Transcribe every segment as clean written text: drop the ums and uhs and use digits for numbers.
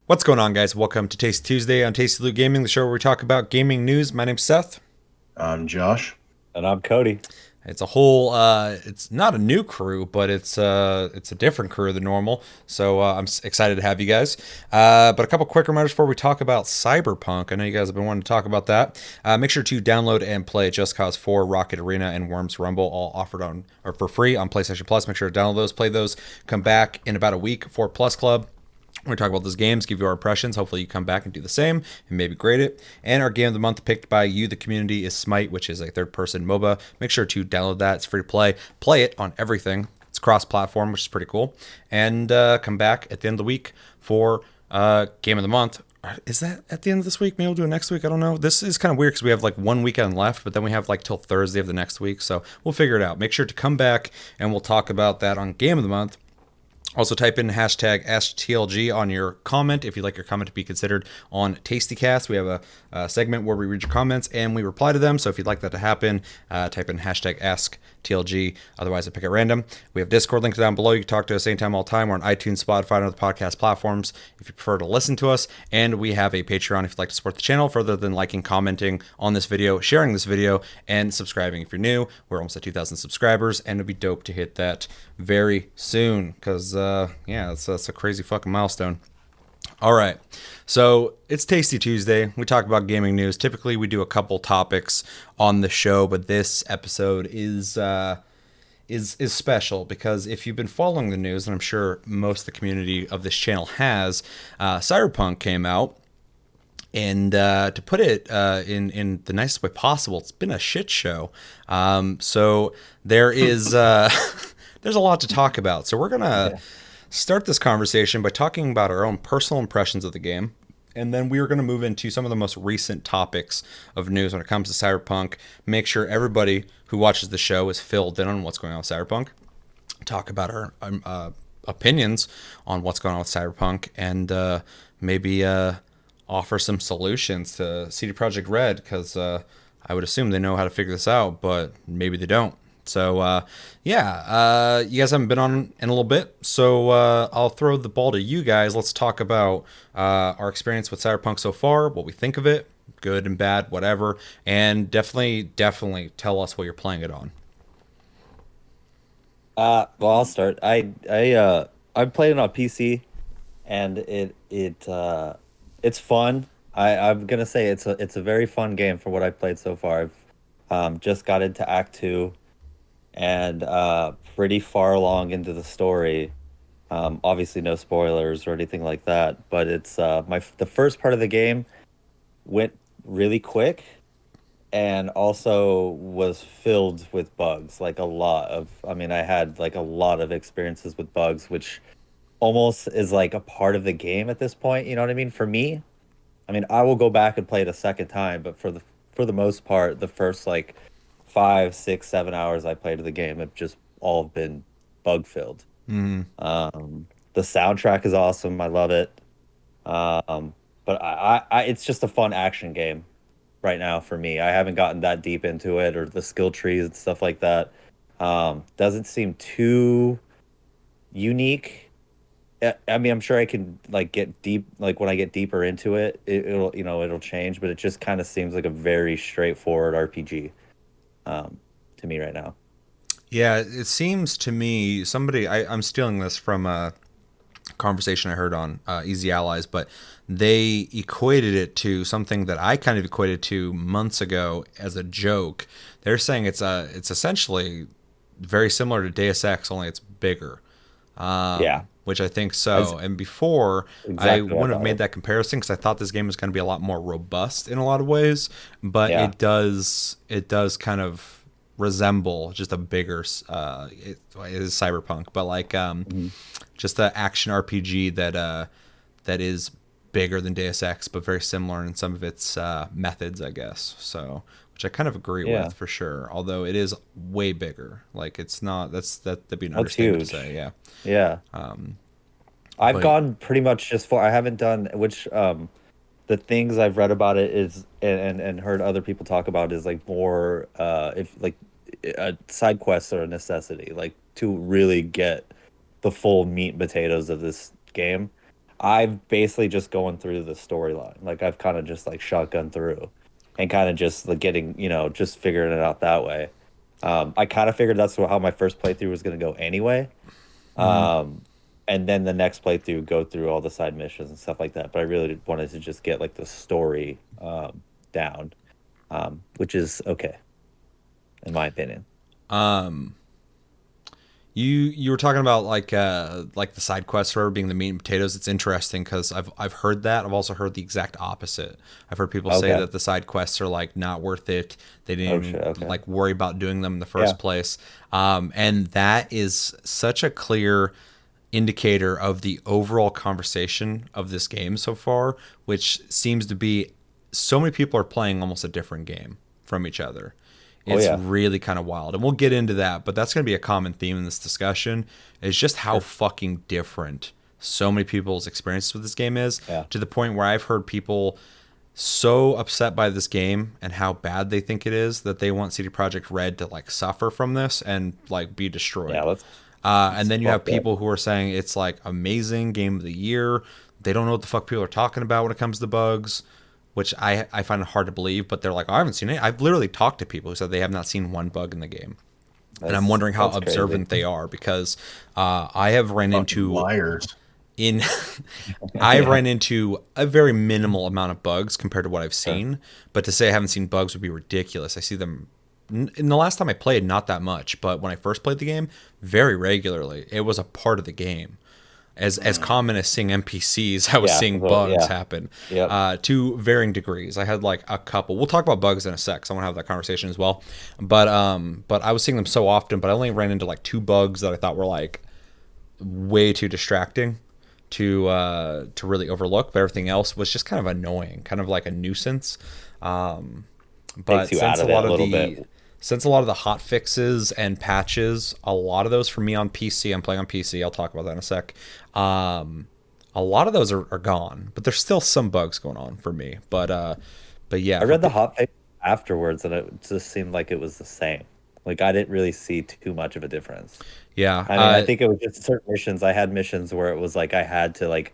What's going on, guys? Welcome to Tasty Tuesday on Tasty Loot Gaming, the show where we talk about gaming news. My name's Seth. I'm Josh. And I'm Cody. It's a whole, it's not a new crew, but it's a different crew than normal. So I'm excited to have you guys. But a couple quick reminders before we talk about Cyberpunk. I know you guys have been wanting to talk about that. Make sure to download and play Just Cause 4, Rocket Arena, and Worms Rumble, all offered on or for free on PlayStation Plus. Make sure to download those, play those. Come back in about a week for Plus Club. We're going to talk about those games, give you our impressions. Hopefully you come back and do the same and maybe grade it. And our game of the month picked by you, the community, is Smite, which is a third-person MOBA. Make sure to download that. It's free to play. Play it on everything. It's cross-platform, which is pretty cool. And come back at the end of the week for game of the month. Is that at the end of this week? Maybe we'll do it next week. I don't know. This is kind of weird because we have like one weekend left, but then we have like till Thursday of the next week. So we'll figure it out. Make sure to come back and we'll talk about that on game of the month. Also, type in hashtag AskTLG on your comment if you'd like your comment to be considered on TastyCast. We have a segment where we read your comments and we reply to them. So if you'd like that to happen, type in hashtag AskTLG. Otherwise, I pick at random. We have Discord linked down below. You can talk to us anytime, all time. We're on iTunes, Spotify, and other podcast platforms if you prefer to listen to us. And we have a Patreon if you'd like to support the channel further than liking, commenting on this video, sharing this video, and subscribing if you're new. We're almost at 2,000 subscribers, and it'd be dope to hit that very soon because that's a crazy fucking milestone. All right, so it's Tasty Tuesday. We talk about gaming news. Typically we do a couple topics on the show, but this episode is special because if you've been following the news, and I'm sure most of the community of this channel has, Cyberpunk came out. And to put it in the nicest way possible, it's been a shit show. So there is there's a lot to talk about. So we're gonna start this conversation by talking about our own personal impressions of the game, and then we are going to move into some of the most recent topics of news when it comes to Cyberpunk. Make sure everybody who watches the show is filled in on what's going on with Cyberpunk. Talk about our opinions on what's going on with Cyberpunk, and maybe offer some solutions to CD Projekt Red, because I would assume they know how to figure this out, but maybe they don't. So, you guys haven't been on in a little bit, so I'll throw the ball to you guys. Let's talk about our experience with Cyberpunk so far, what we think of it, good and bad, whatever, and definitely tell us what you're playing it on. Well, I'll start. I played it on PC, and it's fun. I'm gonna say it's a very fun game for what I've played so far. I've just got into Act 2. And pretty far along into the story. Obviously, no spoilers or anything like that. But it's the first part of the game went really quick, and also was filled with bugs. Like a lot of, I mean, I had like a lot of experiences with bugs, which almost is like a part of the game at this point. You know what I mean? For me, I mean, I will go back and play it a second time, but for the most part, the first like 5, 6, 7 hours I played of the game have just all been bug filled. The soundtrack is awesome. I love it. But it's just a fun action game right now for me. I haven't gotten that deep into it or the skill trees and stuff like that. Doesn't seem too unique. I mean, I'm sure I can like get deep, like when I get deeper into it, it'll change, but it just kind of seems like a very straightforward RPG. To me right now. Yeah, it seems to me I'm stealing this from a conversation I heard on Easy Allies, but they equated it to something that I kind of equated to months ago as a joke. They're saying it's essentially very similar to Deus Ex, only it's bigger. Yeah, which I think so. And before, I exactly wouldn't have made that comparison because I thought this game was going to be a lot more robust in a lot of ways. But yeah. it does kind of resemble just a bigger. It is Cyberpunk, but like just the action RPG that is bigger than Deus Ex, but very similar in some of its methods, I guess. So, which I kind of agree with for sure. Although it is way bigger. Like it's not. That'd be an understatement to say. Yeah. Yeah. I've But gone pretty much just for. I haven't done which the things I've read about it is and heard other people talk about is like more if like side quests are a necessity, like to really get the full meat and potatoes of this game. I've basically just going through the storyline. Like I've kind of just like shotgun through and kind of just like getting, just figuring it out that way. I kind of figured that's how my first playthrough was going to go anyway. Mm. Um, and then the next playthrough go through all the side missions and stuff like that. But I really wanted to just get like the story down, which is okay in my opinion. Um, you were talking about like the side quests or being the meat and potatoes. It's interesting because I've heard that. I've also heard the exact opposite. I've heard people say Okay. that the side quests are like not worth it. They Oh didn't shit. even Okay. like worry about doing them in the Yeah. first place. And that is such a clear indicator of the overall conversation of this game so far, which seems to be so many people are playing almost a different game from each other. Oh It's yeah. really kind of wild. And we'll get into that, but that's going to be a common theme in this discussion is just how Sure. fucking different so many people's experiences with this game is, Yeah. to the point where I've heard people so upset by this game and how bad they think it is that they want CD Projekt Red to like suffer from this and like be Yeah. destroyed. Let's. And It's then you have fucked up. people who are saying it's like amazing game of the year. They don't know what the fuck people are talking about when it comes to bugs, which I find it hard to believe. But they're like, oh, I haven't seen it. I've literally talked to people who said they have not seen one bug in the game, and I'm wondering how That's crazy. observant they are because I have ran Fucking into liars. in I've Yeah. ran into a very minimal amount of bugs compared to what I've Sure. seen. But to say I haven't seen bugs would be ridiculous. I see them in the last time I played, not that much, but when I first played the game, very regularly. It was a part of the game. As common as seeing NPCs, I was Yeah. seeing Well, bugs yeah. happen Yep. to varying degrees. I had like a couple. We'll talk about bugs in a sec. So I want to have that conversation as well. But I was seeing them so often. But I only ran into like two bugs that I thought were like way too distracting to really overlook. But everything else was just kind of annoying, kind of like a nuisance. Takes But you out of it a little bit. since a lot of the hot fixes and patches, a lot of those for me on PC, I'm playing on PC. I'll talk about that in a sec. A lot of those are gone, but there's still some bugs going on for me. But yeah, I read the hot take afterwards, and it just seemed like it was the same. Like I didn't really see too much of a difference. yeah, I mean, I think it was just certain missions. I had missions where it was like I had to like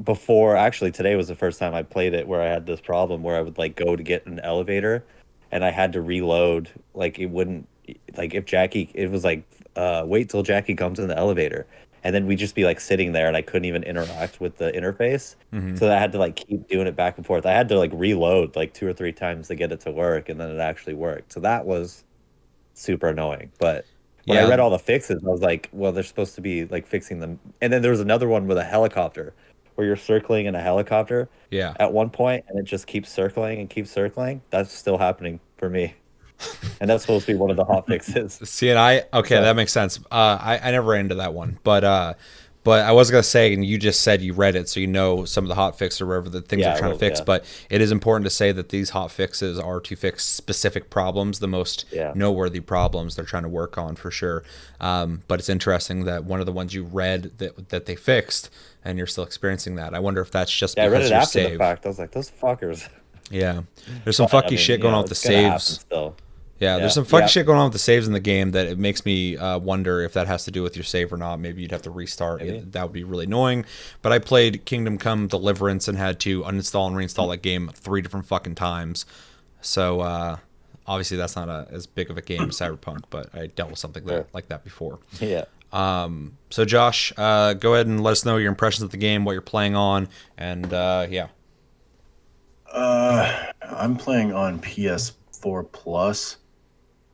before. Actually, today was the first time I played it where I had this problem where I would like go to get an elevator, and I had to reload. Like it wouldn't like if Jackie. It was like wait till Jackie comes in the elevator, and then we'd just be like sitting there, and I couldn't even interact with the interface. mhm. So I had to like keep doing it back and forth. I had to like reload like two or three times to get it to work, and then it actually worked. So that was super annoying. But when I Yeah, read all the fixes, I was like, well, they're supposed to be like fixing them. And then there was another one with a helicopter where you're circling in a helicopter yeah. at one point and it just keeps circling and keeps circling. That's still happening for me. And that's supposed to be one of the hot fixes. See, and I okay, So that makes sense. I never ran into that one, but I was gonna say, and you just said you read it, so you know some of the hot fixes or whatever the things yeah, they're trying to well, fix. yeah, But it is important to say that these hot fixes are to fix specific problems, the most yeah. noteworthy problems they're trying to work on for sure. But it's interesting that one of the ones you read that they fixed, and you're still experiencing that. I wonder if that's just Yeah, I read because it your after the save. fact. I was like, those fuckers. Yeah, there's some But I fucky mean, shit going on with the it's gonna happen saves. still. Yeah, there's Yeah, some fucking yeah, shit going on with the saves in the game that it makes me wonder if that has to do with your save or not. Maybe you'd have to restart. maybe. That would be really annoying. But I played Kingdom Come Deliverance and had to uninstall and reinstall that game 3 different fucking times. So obviously that's not as big of a game as Cyberpunk, but I dealt with something Sure. like that before. Yeah. So Josh, go ahead and let us know your impressions of the game, what you're playing on, and yeah. I'm playing on PS4 Plus,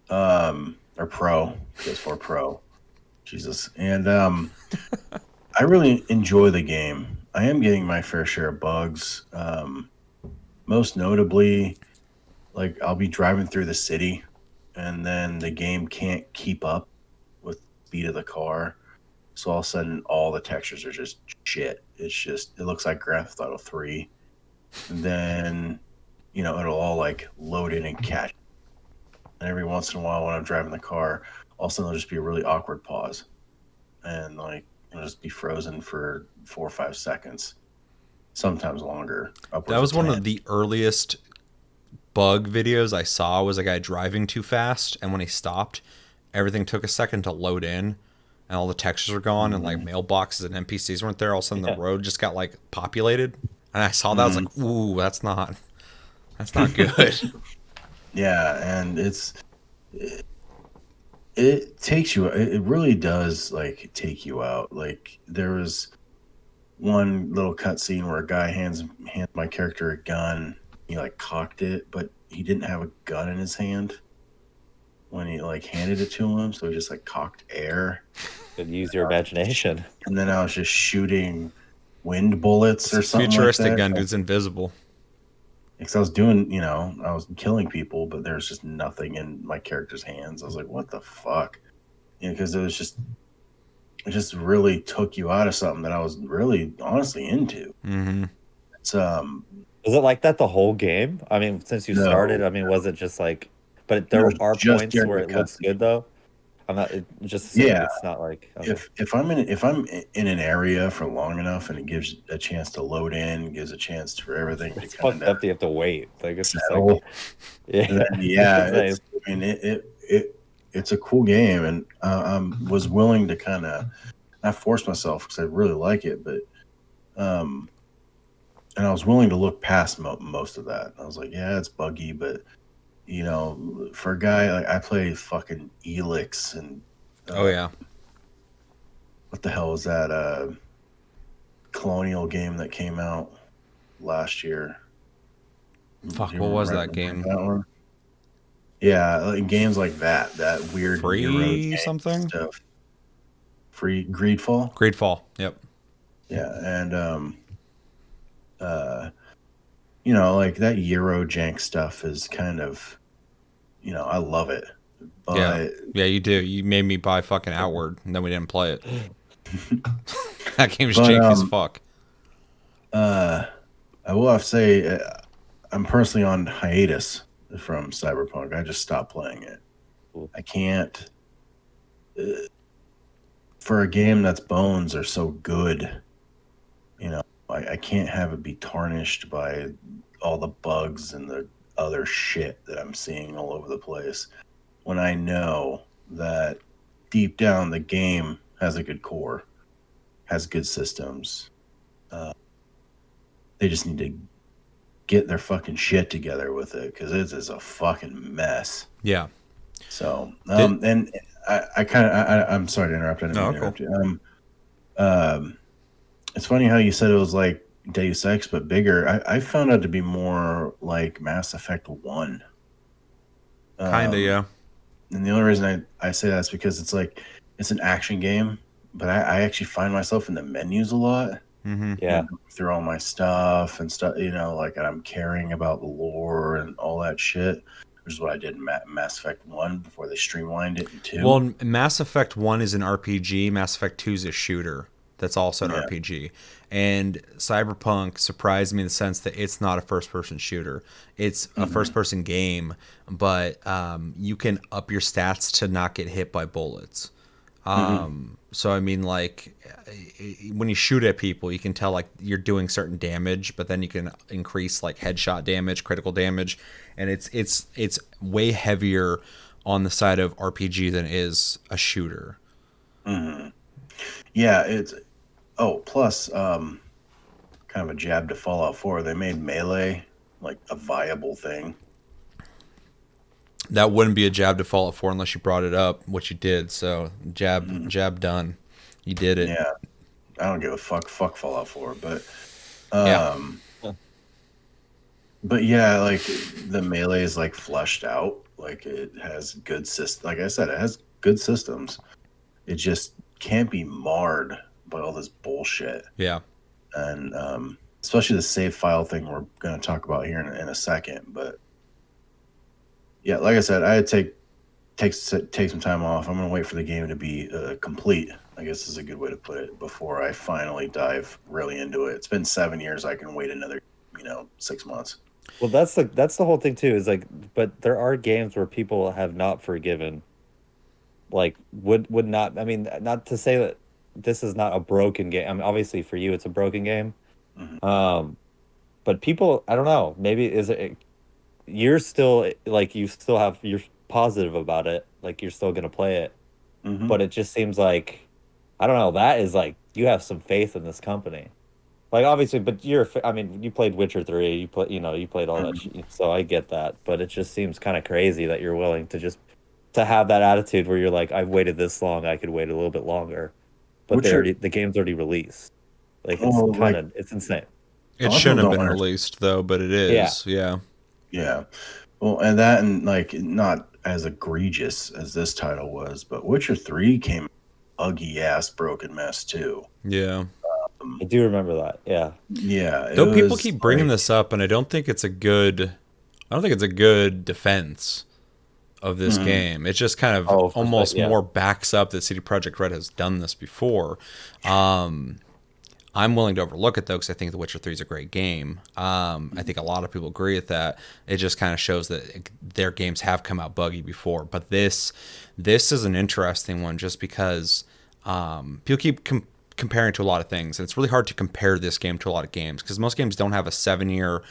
or Pro, PS4 Pro. Jesus. And I really enjoy the game. I am getting my fair share of bugs. Most notably, like I'll be driving through the city and then the game can't keep up with the speed of the car. So all of a sudden all the textures are just shit. It looks like Grand Theft Auto 3. And then, it'll all like load in and catch. And every once in a while when I'm driving the car, all of a sudden there'll just be a really awkward pause. And like it'll just be frozen for 4 or 5 seconds, sometimes longer, That upwards of was one 10. of the earliest bug videos I saw was a guy driving too fast, and when he stopped, everything took a second to load in, and all the textures are gone, and like mailboxes and NPCs weren't there. All of a sudden, the Yeah. road just got like populated, and I saw that. I was Mhm. like, "Ooh, that's not good." Yeah, and it takes you. It really does like take you out. Like there was one little cutscene where a guy hands my character a gun. He like cocked it, but he didn't have a gun in his hand when he like handed it to him, so he just like cocked air. Could use your imagination. And then I was just shooting wind bullets It's or a something like futuristic that. gun, dude's invisible. Because I was doing, I was killing people, but there was just nothing in my character's hands. I was like, what the fuck? Because it just really took you out of something that I was really honestly into. Hmm. It's Was it like that the whole game? I mean, since you started, no, I mean, was it just like? But no, there are just points during where the it looks cutscene. good though. I'm not just assuming Yeah, it's not like okay. if I'm in an area for long enough and it gives a chance to load in, gives a chance for everything to It's kind fucked of up that you have to wait. Like it's just like settle, yeah, then yeah, it's nice. it's I mean it's a cool game, and was willing to kind of not force myself because I really like it, but um, and I was willing to look past most of that. I was like, yeah, it's buggy, but for a guy like I play fucking Elix and Oh uh, yeah, what the hell is that Colonial game that came out last year? Do fuck. you What was that remember game? that one? Yeah, like games like that weird Euro Free jank something? stuff. Free Greedfall. Greedfall. Yep. Yeah, and uh, like that Euro jank stuff is kind of, I love it, Yeah. but Yeah, you do. You made me buy fucking Outward, and then we didn't play it. That game's but janky as fuck. uh, I will have to say I'm personally on hiatus from Cyberpunk. I just stopped playing it. Cool. I can't for a game that's bones are so good. I can't have it be tarnished by all the bugs and the other shit that I'm seeing all over the place. When I know that deep down the game has a good core, has good systems. Uh, they just need to get their fucking shit together with it because it is a fucking mess. Yeah. So, Did and I kind of, I'm sorry to interrupt. I didn't mean Oh, to cool. interrupt you. Um, it's funny how you said it was like Deus Ex, but bigger. I found it to be more like Mass Effect 1. Kinda, Um, yeah. and the only reason I say that is because it's like, it's an action game, but I actually find myself in the menus a lot. Mm-hmm. Yeah. Through all my stuff and stuff, like I'm caring about the lore and all that shit, which is what I did in Mass Effect 1 before they streamlined it in 2. Well, Mass Effect 1 is an RPG, Mass Effect 2 is a shooter that's also an Yeah. RPG. And Cyberpunk surprised me in the sense that it's not a first person shooter. It's a Mhm. first person game, but you can up your stats to not get hit by bullets. Mhm. So I mean, like when you shoot at people, you can tell like you're doing certain damage, but then you can increase like headshot damage, critical damage, and it's way heavier on the side of RPG than it is a shooter. Mhm. Yeah, it's plus kind of a jab to Fallout 4. They made melee like a viable thing. That wouldn't be a jab to Fallout 4 unless you brought it up, which you did. So Mhm. jab done. You did it. Yeah, I don't give a fuck Fallout 4, but Yeah. um but yeah, like the melee is like fleshed out. Like it has good system. Like I said, it has good systems. It just can't be marred by all this bullshit. Yeah. And especially the save file thing we're going to talk about here in a second. But yeah, like I said, I had to take some time off. I'm going to wait for the game to be complete. I guess is a good way to put it before I finally dive really into it. It's been 7 years. I can wait another 6 months. Well, that's the whole thing too. Is like, but there are games where people have not forgiven. Like, would not. I mean, not to say that this is not a broken game. I mean, obviously for you, it's a broken game. Hmm. Um, but people, I don't know. Maybe is it you're still like you still have you're positive about it. Like you're still gonna play it, Hmm. but it just seems like I don't know. That is like you have some faith in this company. Like obviously, but I mean, you played Witcher 3, you played all that shit, so I get that, but it just seems kind of crazy that you're willing to just to have that attitude where you're like, I've waited this long, I could wait a little bit longer. But Witcher. the game's already released. Like Well, like it's insane. a It lot of people shouldn't have don't been understand. released though, but it Yeah. is. Yeah. Yeah. Well, and that, and like not as egregious as this title was, but Witcher 3 came ugly ass broken mess too. Yeah. I do remember that. Yeah. Yeah, it Though people was keep bringing like, this up, and I don't think it's a good. I don't think it's a good defense of this mhm. game. It just kind of Oh, for sure. almost Yeah. more backs up that CD Projekt Red has done this before. Um, I'm willing to overlook it though, because I think The Witcher 3 is a great game. I think a lot of people agree with that. It just kind of shows that their games have come out buggy before, but this is an interesting one just because people keep comparing to a lot of things, and it's really hard to compare this game to a lot of games because most games don't have a 7 year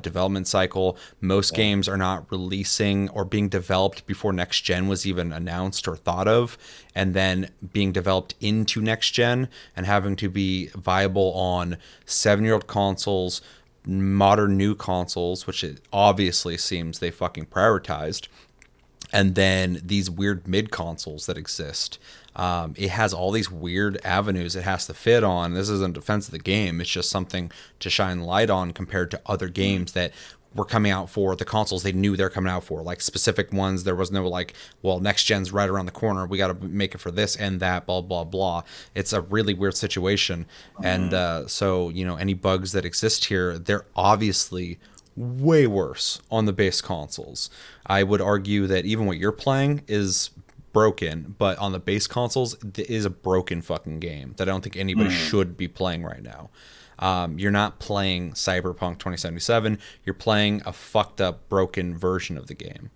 development cycle. Most Yeah. games are not releasing or being developed before next gen was even announced or thought of, and then being developed into next gen and having to be viable on 7 year old consoles, modern new consoles, which it obviously seems they fucking prioritized, and then these weird mid consoles that exist. It has all these weird avenues it has to fit on. This isn't defense of the game. It's just something to shine light on compared to other games that were coming out for the consoles they knew they're coming out for, like specific ones. There was no like, well, next gen's right around the corner. We got to make it for this and that, blah, blah, blah. It's a really weird situation. And so, any bugs that exist here, they're obviously way worse on the base consoles. I would argue that even what you're playing is broken, but on the base consoles, it is a broken fucking game that I don't think anybody should be playing right now. You're not playing Cyberpunk 2077. You're playing a fucked up, broken version of the game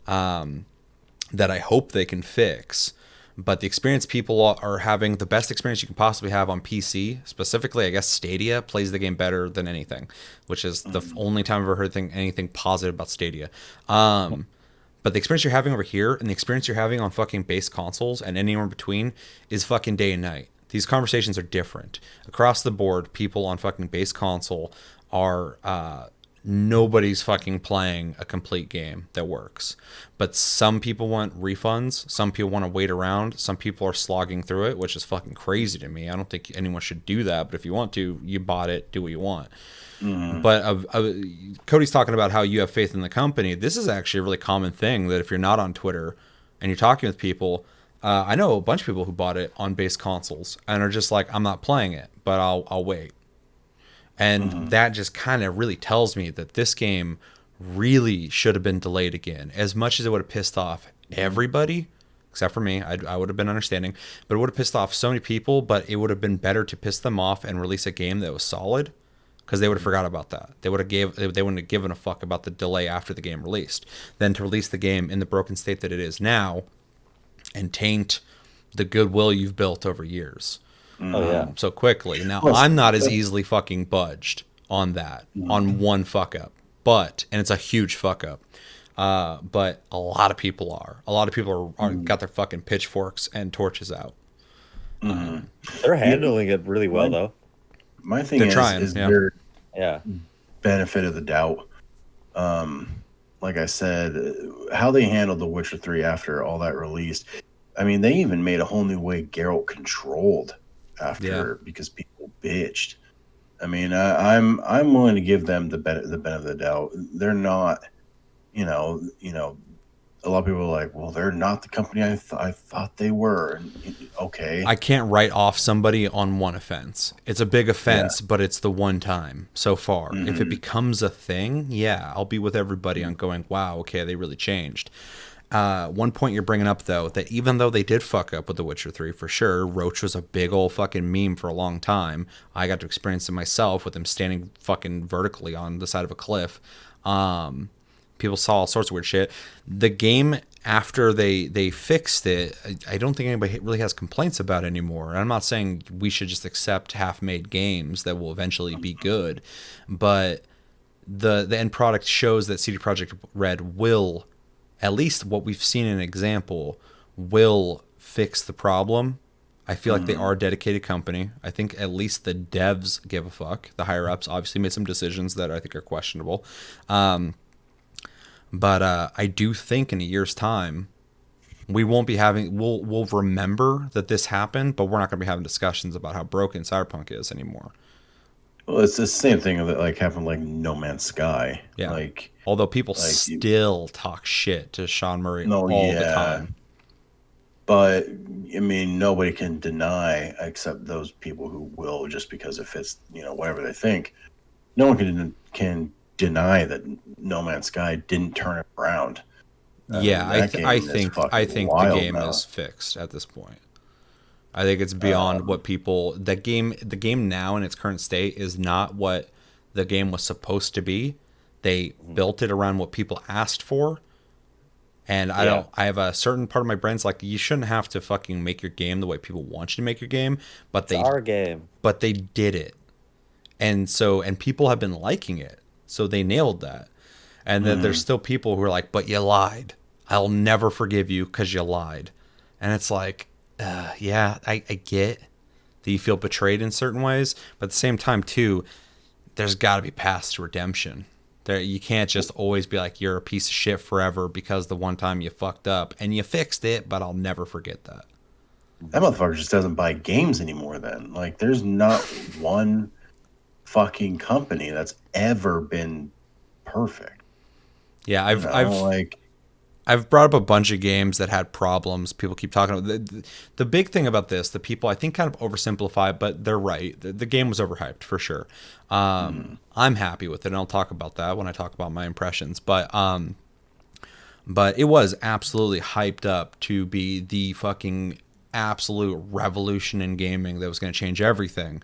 that I hope they can fix. But the experience people are having, the best experience you can possibly have on PC, specifically, I guess Stadia plays the game better than anything, which is the only time I've ever heard anything positive about Stadia. But the experience you're having over here and the experience you're having on fucking base consoles and anywhere in between is fucking day and night. These conversations are different. Across the board, people on fucking base console are nobody's fucking playing a complete game that works. But some people want refunds, some people want to wait around, some people are slogging through it, which is fucking crazy to me. I don't think anyone should do that, but if you want to, you bought it, do what you want. But Cody's talking about how you have faith in the company. This is actually a really common thing that if you're not on Twitter and you're talking with people, I know a bunch of people who bought it on base consoles and are just like, I'm not playing it, but I'll wait. And that just kind of really tells me that this game really should have been delayed again. As much as it would have pissed off everybody, except for me, I would have been understanding, but it would have pissed off so many people, but it would have been better to piss them off and release a game that was solid, because they would have forgot about that. They wouldn't have given a fuck about the delay after the game released, than to release the game in the broken state that it is now and taint the goodwill you've built over years Oh yeah. so quickly. Now, Plus, I'm not as easily fucking budged on that, on one fuck up, and it's a huge fuck up. But a lot of people are. A lot of people are got their fucking pitchforks and torches out. They're handling it really well though. my thing They're trying, is yeah. their Yeah. benefit of the doubt. Like I said, how they handled The Witcher 3 after all that released. I mean, they even made a whole new way Geralt controlled after because people bitched. I mean, I'm willing to give them the benefit of the doubt. They're not, a lot of people are like, well, they're not the company I thought they were. And, okay, I can't write off somebody on one offense. It's a big offense, but it's the one time so far. If it becomes a thing, yeah, I'll be with everybody on going, wow, okay, they really changed. One point you're bringing up, though, that even though they did fuck up with The Witcher 3, for sure, Roach was a big old fucking meme for a long time. I got to experience it myself with him standing fucking vertically on the side of a cliff. People saw all sorts of weird shit. The game, after they fixed it, I don't think anybody really has complaints about it anymore. And I'm not saying we should just accept half-made games that will eventually be good, but the end product shows that CD Projekt Red will, at least what we've seen in an example, will fix the problem. I feel like they are a dedicated company. I think at least the devs give a fuck. The higher ups obviously made some decisions that I think are questionable. But I do think in a year's time, we won't be having, we'll remember that this happened, but we're not going to be having discussions about how broken Cyberpunk is anymore. Well, it's the same thing that like happened like No Man's Sky. Yeah. Like, Although people you, still talk shit to Sean Murray no, all the yeah, time. but I mean, nobody can deny except those people who will, just because it fits, whatever they think. No one can deny that No Man's Sky didn't turn it around. Yeah, That game is I fucking think the wild game now. is fixed at this point. I think it's beyond what people, the game now in its current state is not what the game was supposed to be. They built it around what people asked for. And I have a certain part of my brain's like, you shouldn't have to fucking make your game the way people want you to make your game, but It's our game. but they did it. And people have been liking it. So they nailed that. And then there's still people who are like, but you lied. I'll never forgive you because you lied. And it's like, yeah, I get that you feel betrayed in certain ways. But at the same time, too, there's got to be paths to redemption. You can't just always be like, you're a piece of shit forever because the one time you fucked up and you fixed it, but I'll never forget that. That motherfucker just doesn't buy games anymore then. Like, there's not one fucking company that's ever been perfect. Yeah, Like, I've brought up a bunch of games that had problems. People keep talking about the big thing about this. The people I think kind of oversimplify, but they're right. The game was overhyped for sure. I'm happy with it, and I'll talk about that when I talk about my impressions. But it was absolutely hyped up to be the fucking absolute revolution in gaming that was going to change everything.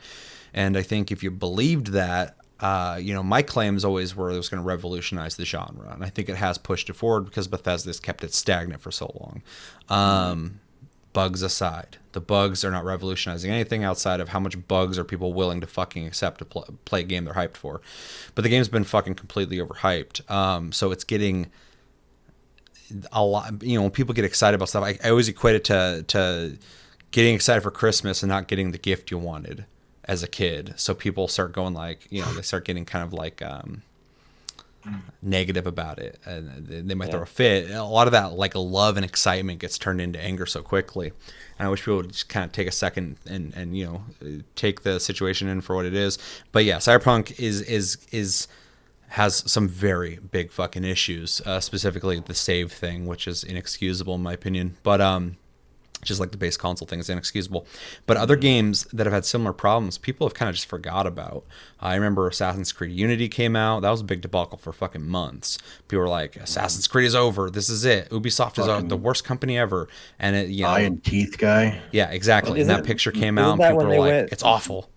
And I think if you believed that, my claims always were it was going to revolutionize the genre. And I think it has pushed it forward because Bethesda's kept it stagnant for so long. Bugs aside, the bugs are not revolutionizing anything outside of how much bugs are people willing to fucking accept to play a game they're hyped for. But the game's been fucking completely overhyped. So it's getting a lot, when people get excited about stuff, I always equate it to getting excited for Christmas and not getting the gift you wanted as a kid. So people start going like, they start getting kind of like negative about it, and they might throw a fit. A lot of that like love and excitement gets turned into anger so quickly. And I wish people would just kind of take a second and take the situation in for what it is. But yeah, Cyberpunk has some very big fucking issues, specifically the save thing, which is inexcusable in my opinion. But just like the base console thing is inexcusable. But other games that have had similar problems, people have kind of just forgot about. I remember Assassin's Creed Unity came out. That was a big debacle for fucking months. People were like, Assassin's Creed is over. This is it. Ubisoft is the worst company ever. And it, Eye and Teeth guy. Yeah, exactly. And that picture came out and people were like, it's awful.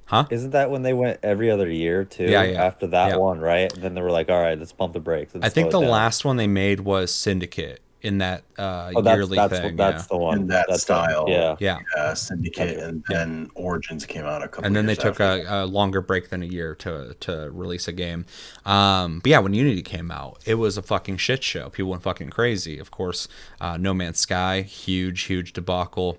Huh? Isn't that when they went every other year too? Yeah. After that one, right? And then they were like, all right, let's pump the brakes. I think the last one they made was Syndicate in that yearly thing. That's the one. In that style. Yeah. Syndicate, and then Origins came out a couple and then they years took a longer break than a year to release a game. But yeah, when Unity came out, it was a fucking shit show. People went fucking crazy. Of course, No Man's Sky, huge debacle.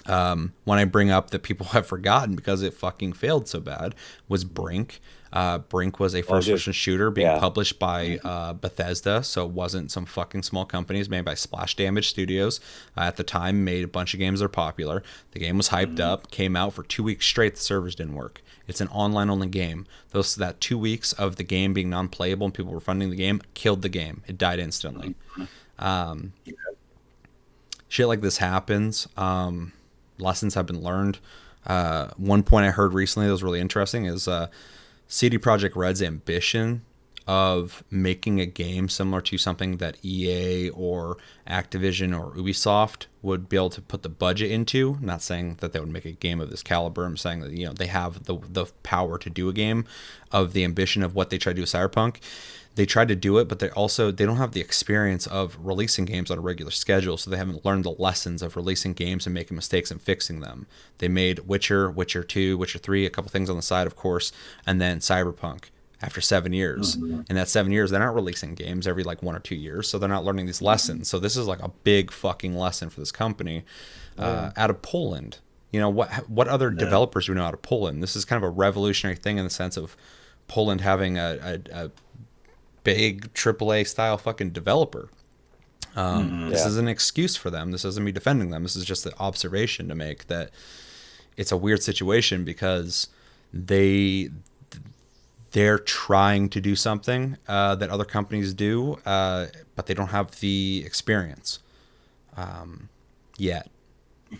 When I bring up that people have forgotten because it fucking failed so bad, was Brink. Brink was a first-person shooter being published by Bethesda, so it wasn't some fucking small companies, made by Splash Damage Studios. At the time, made a bunch of games that are popular. The game was hyped up, came out for 2 weeks straight, the servers didn't work. It's an online-only game. That 2 weeks of the game being non-playable and people were funding the game killed the game. It died instantly. Shit like this happens. Lessons have been learned. One point I heard recently that was really interesting is CD Projekt Red's ambition of making a game similar to something that EA or Activision or Ubisoft would be able to put the budget into. I'm not saying that they would make a game of this caliber. I'm saying that they have the power to do a game of the ambition of what they tried to do with Cyberpunk. They tried to do it, but they don't have the experience of releasing games on a regular schedule, so they haven't learned the lessons of releasing games and making mistakes and fixing them. They made Witcher 2, Witcher 3, a couple things on the side, of course, and then Cyberpunk. after 7 years. Mhm. In that 7 years, they're not releasing games every like 1 or 2 years, so they're not learning these lessons. So this is like a big fucking lesson for this company Yeah. out of Poland. You know, what other Yeah. developers do we know out of Poland? This is kind of a revolutionary thing in the sense of Poland having a big AAA style fucking developer. This Yeah. is an excuse for them. This isn't me defending them. This is just an observation to make that it's a weird situation because they they're trying to do something that other companies do, but they don't have the experience yet.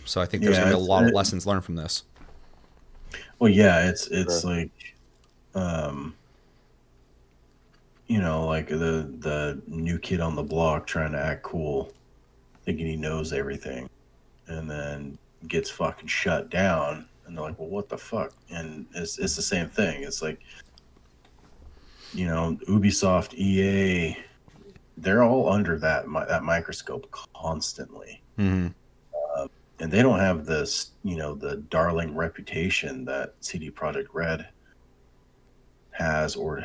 So I think there's Yeah, gonna be a lot of lessons learned from this. well, yeah, it's Sure. like, um, like the new kid on the block trying to act cool, thinking he knows everything, and then gets fucking shut down, and they're like, "Well, what the fuck?" And it's the same thing. It's like, Ubisoft, EA, they're all under that microscope constantly, Mm-hmm. and they don't have this, the darling reputation that CD Projekt Red has or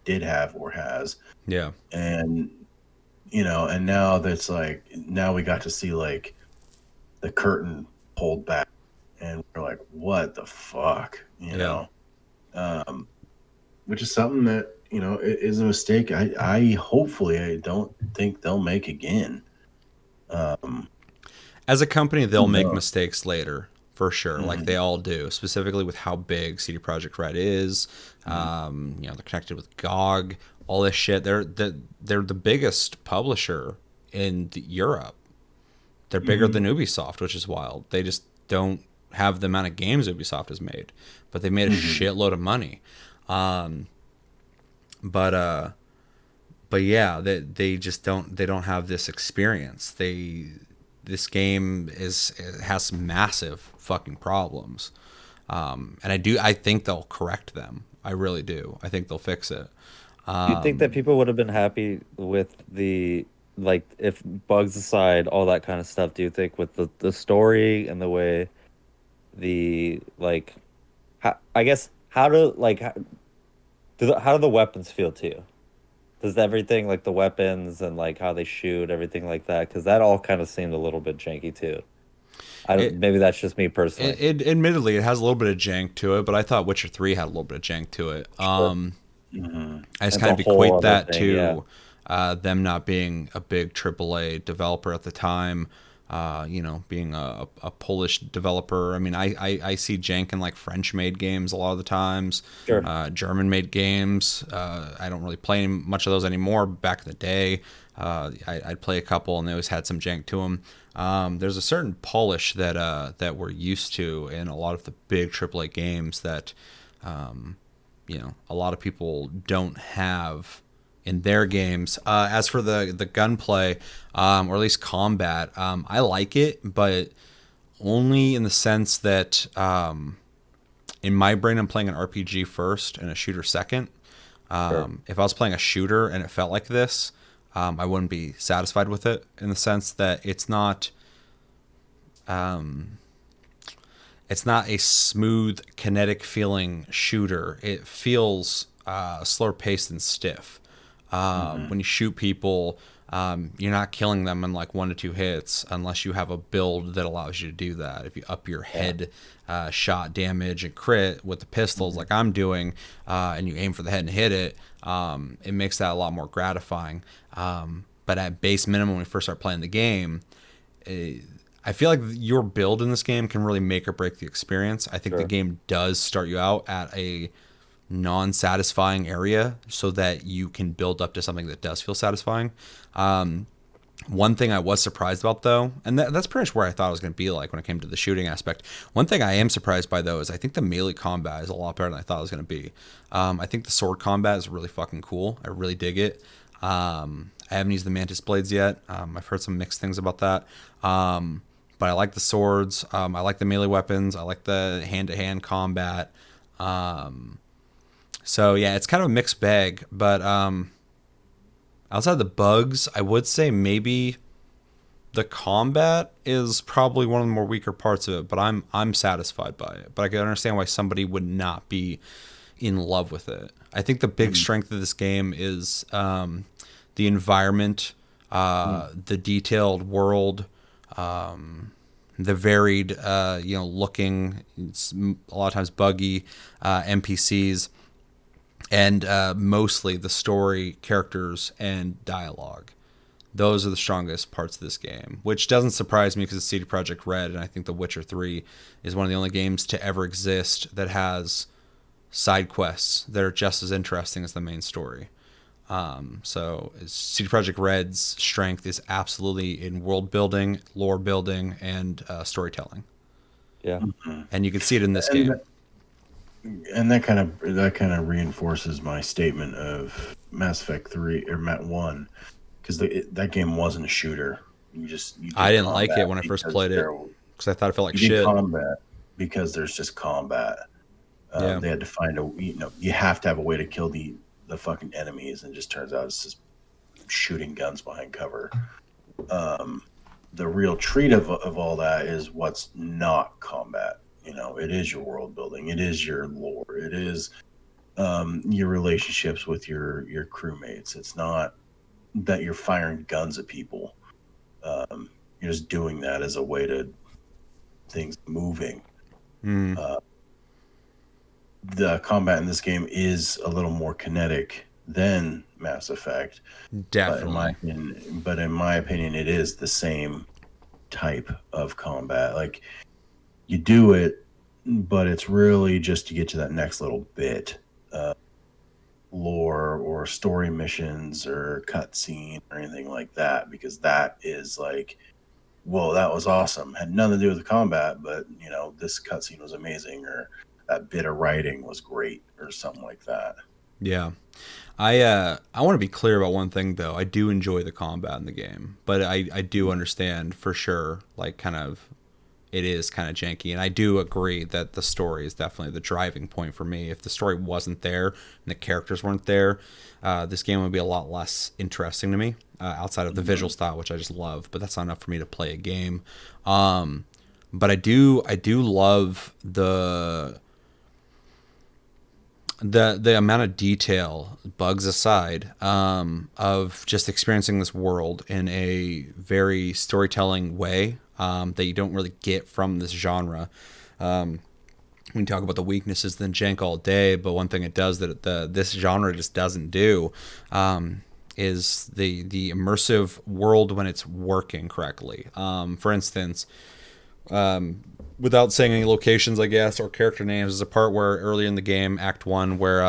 did have or has. Yeah, And and now that's like, now we got to see like the curtain pulled back, and we're like, what the fuck, yeah. um which is something that is a mistake. I hopefully I don't think they'll make again. um As a company, they'll who make knows? mistakes later for sure, like Mhm, they all do. Specifically with how big CD Projekt Red is. mhm, They're connected with GOG, all this shit. They're the biggest publisher in Europe. They're bigger mhm, than Ubisoft, which is wild. They just don't have the amount of games Ubisoft has made, but they made a mhm. shitload of money. Um, but uh, but yeah, they just don't have this experience. This game has massive fucking problems, and I think they'll correct them. I really do. I think they'll fix it. Do you think that people would have been happy with the, like, if bugs aside, all that kind of stuff? Do you think with the story and the way the, like, I guess, how do, like, how do the weapons feel to you? Does everything, like the weapons and like how they shoot, everything like that? Because that all kind of seemed a little bit janky too. I don't. It, Maybe that's just me personally. admittedly, it has a little bit of jank to it, but I thought Witcher 3 had a little bit of jank to it. Sure. Mhm. I just That's kind a of whole equate other that thing. Yeah. to them not being a big AAA developer at the time. Being a Polish developer. I mean, I see jank in like French made games a lot of the times, Sure. German made games. I don't really play much of those anymore. Back in the day, I'd play a couple and they always had some jank to them. There's a certain polish that we're used to in a lot of the big AAA games that a lot of people don't have in their games. As for the gunplay, or at least combat, I like it, but only in the sense that in my brain I'm playing an RPG first and a shooter second. Sure. If I was playing a shooter and it felt like this, I wouldn't be satisfied with it in the sense that it's not a smooth kinetic feeling shooter. It feels slower paced and stiff. Mhm. When you shoot people, you're not killing them in like 1 to 2 hits unless you have a build that allows you to do that. If you up your Yeah. head shot damage and crit with the pistols Mhm. like I'm doing, and you aim for the head and hit it, it makes that a lot more gratifying. But at base minimum, when we first start playing the game, I feel like your build in this game can really make or break the experience. I think the Sure. game does start you out at a non-satisfying area so that you can build up to something that does feel satisfying. One thing I was surprised about though, and that's pretty much where I thought it was going to be like when it came to the shooting aspect. One thing I am surprised by though is I think the melee combat is a lot better than I thought it was going to be. I think the sword combat is really fucking cool. I really dig it. I haven't used the mantis blades yet. I've heard some mixed things about that. But I like the swords. I like the melee weapons. I like the hand-to-hand combat. So yeah, it's kind of a mixed bag. But outside of the bugs, I would say maybe the combat is probably one of the more weaker parts of it. But I'm satisfied by it. But I can understand why somebody would not be in love with it. I think the big strength of this game is the environment, the detailed world, the varied, looking, it's a lot of times buggy NPCs, and mostly the story, characters, and dialogue. Those are the strongest parts of this game, which doesn't surprise me because it's CD Projekt Red, and I think The Witcher 3 is one of the only games to ever exist that has side quests that are just as interesting as the main story. So CD Projekt Red's strength is absolutely in world building, lore building, and storytelling. Yeah. And you can see it in this And game. And that kind of reinforces my statement of Mass Effect 3 or Matt 1, because that game wasn't a shooter. You did I didn't like combat it when I first because played it there- because I thought it felt like You did shit. combat because there's just combat. Yeah. They had to find you have to have a way to kill the fucking enemies, and it just turns out it's just shooting guns behind cover. The real treat of all that is what's not combat. It is your world building. It is your lore. It is your relationships with your crewmates. It's not that you're firing guns at people. You're just doing that as a way to things moving. The combat in this game is a little more kinetic than Mass Effect. Definitely. But in my opinion, it is the same type of combat. Like, you do it, but it's really just to get to that next little bit. Lore or story missions or cutscene or anything like that, because that is like, whoa, that was awesome. Had nothing to do with the combat, but this cutscene was amazing, or that bit of writing was great, or something like that. Yeah. I want to be clear about one thing though. I do enjoy the combat in the game, but I do understand for sure, like, kind of, it is kind of janky, and I do agree that the story is definitely the driving point for me. If the story wasn't there and the characters weren't there, this game would be a lot less interesting to me, outside of the visual style, which I just love, but that's not enough for me to play a game. But I do love the amount of detail, bugs aside, of just experiencing this world in a very storytelling way, that you don't really get from this genre. We can talk about the weaknesses, then jank all day, but one thing it does that this genre just doesn't do, is the immersive world when it's working correctly. For instance, without saying any locations, I guess, or character names, there's a part where early in the game, Act 1, where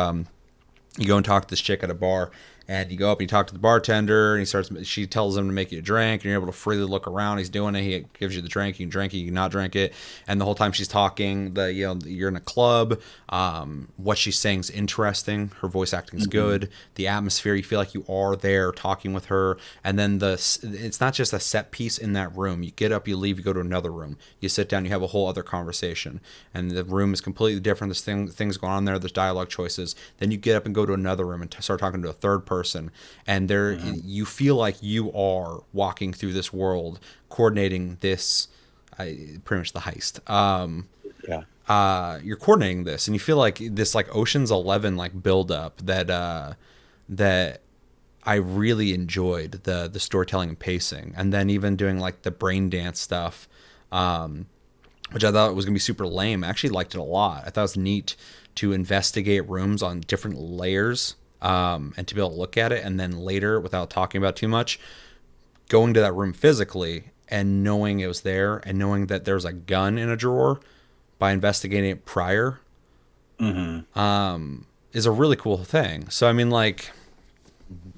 you go and talk to this chick at a bar, and you go up and you talk to the bartender, and she tells him to make you a drink, and you're able to freely look around. He's doing it. He gives you the drink. You can drink it. You can not drink it. And the whole time she's talking, you're in a club. What she's saying is interesting. Her voice acting is good. The atmosphere, you feel like you are there talking with her. And then it's not just a set piece in that room. You get up, you leave, you go to another room. You sit down, you have a whole other conversation. And the room is completely different. There's things going on there. There's dialogue choices. Then you get up and go to another room and start talking to a third person. And you feel like you are walking through this world, coordinating this, pretty much the heist. You're coordinating this, and you feel like this, like, Ocean's 11 like build up that I really enjoyed, the storytelling and pacing, and then even doing like the brain dance stuff, which I thought was gonna be super lame. I actually liked it a lot. I thought it was neat to investigate rooms on different layers, and to be able to look at it, and then later, without talking about too much, going to that room physically and knowing it was there, and knowing that there's a gun in a drawer by investigating it prior, is a really cool thing. So I mean, like,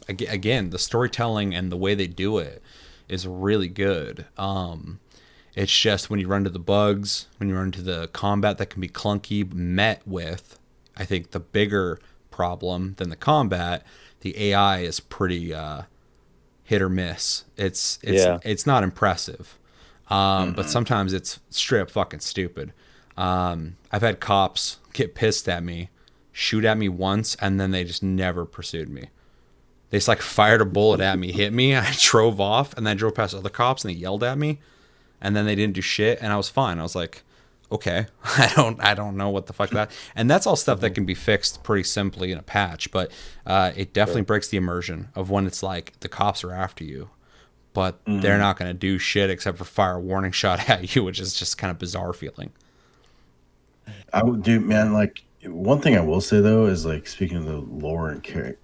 again, the storytelling and the way they do it is really good. It's just when you run into the bugs, when you run into the combat that can be clunky, met with, I think, the bigger problem than the combat, the AI is pretty hit or miss. It's not impressive, but sometimes it's straight up fucking stupid. I've had cops get pissed at me, shoot at me once, and then they just never pursued me. They just like fired a bullet at me, hit me, I drove off, and then I drove past other cops and they yelled at me, and then they didn't do shit, and I was fine. I was like, Okay, I don't know what the fuck that. And that's all stuff that can be fixed pretty simply in a patch, but it definitely breaks the immersion of when it's like the cops are after you, but they're not going to do shit except for fire a warning shot at you, which is just kind of bizarre feeling. I would do, man. Like one thing I will say though is like speaking of the lore and character,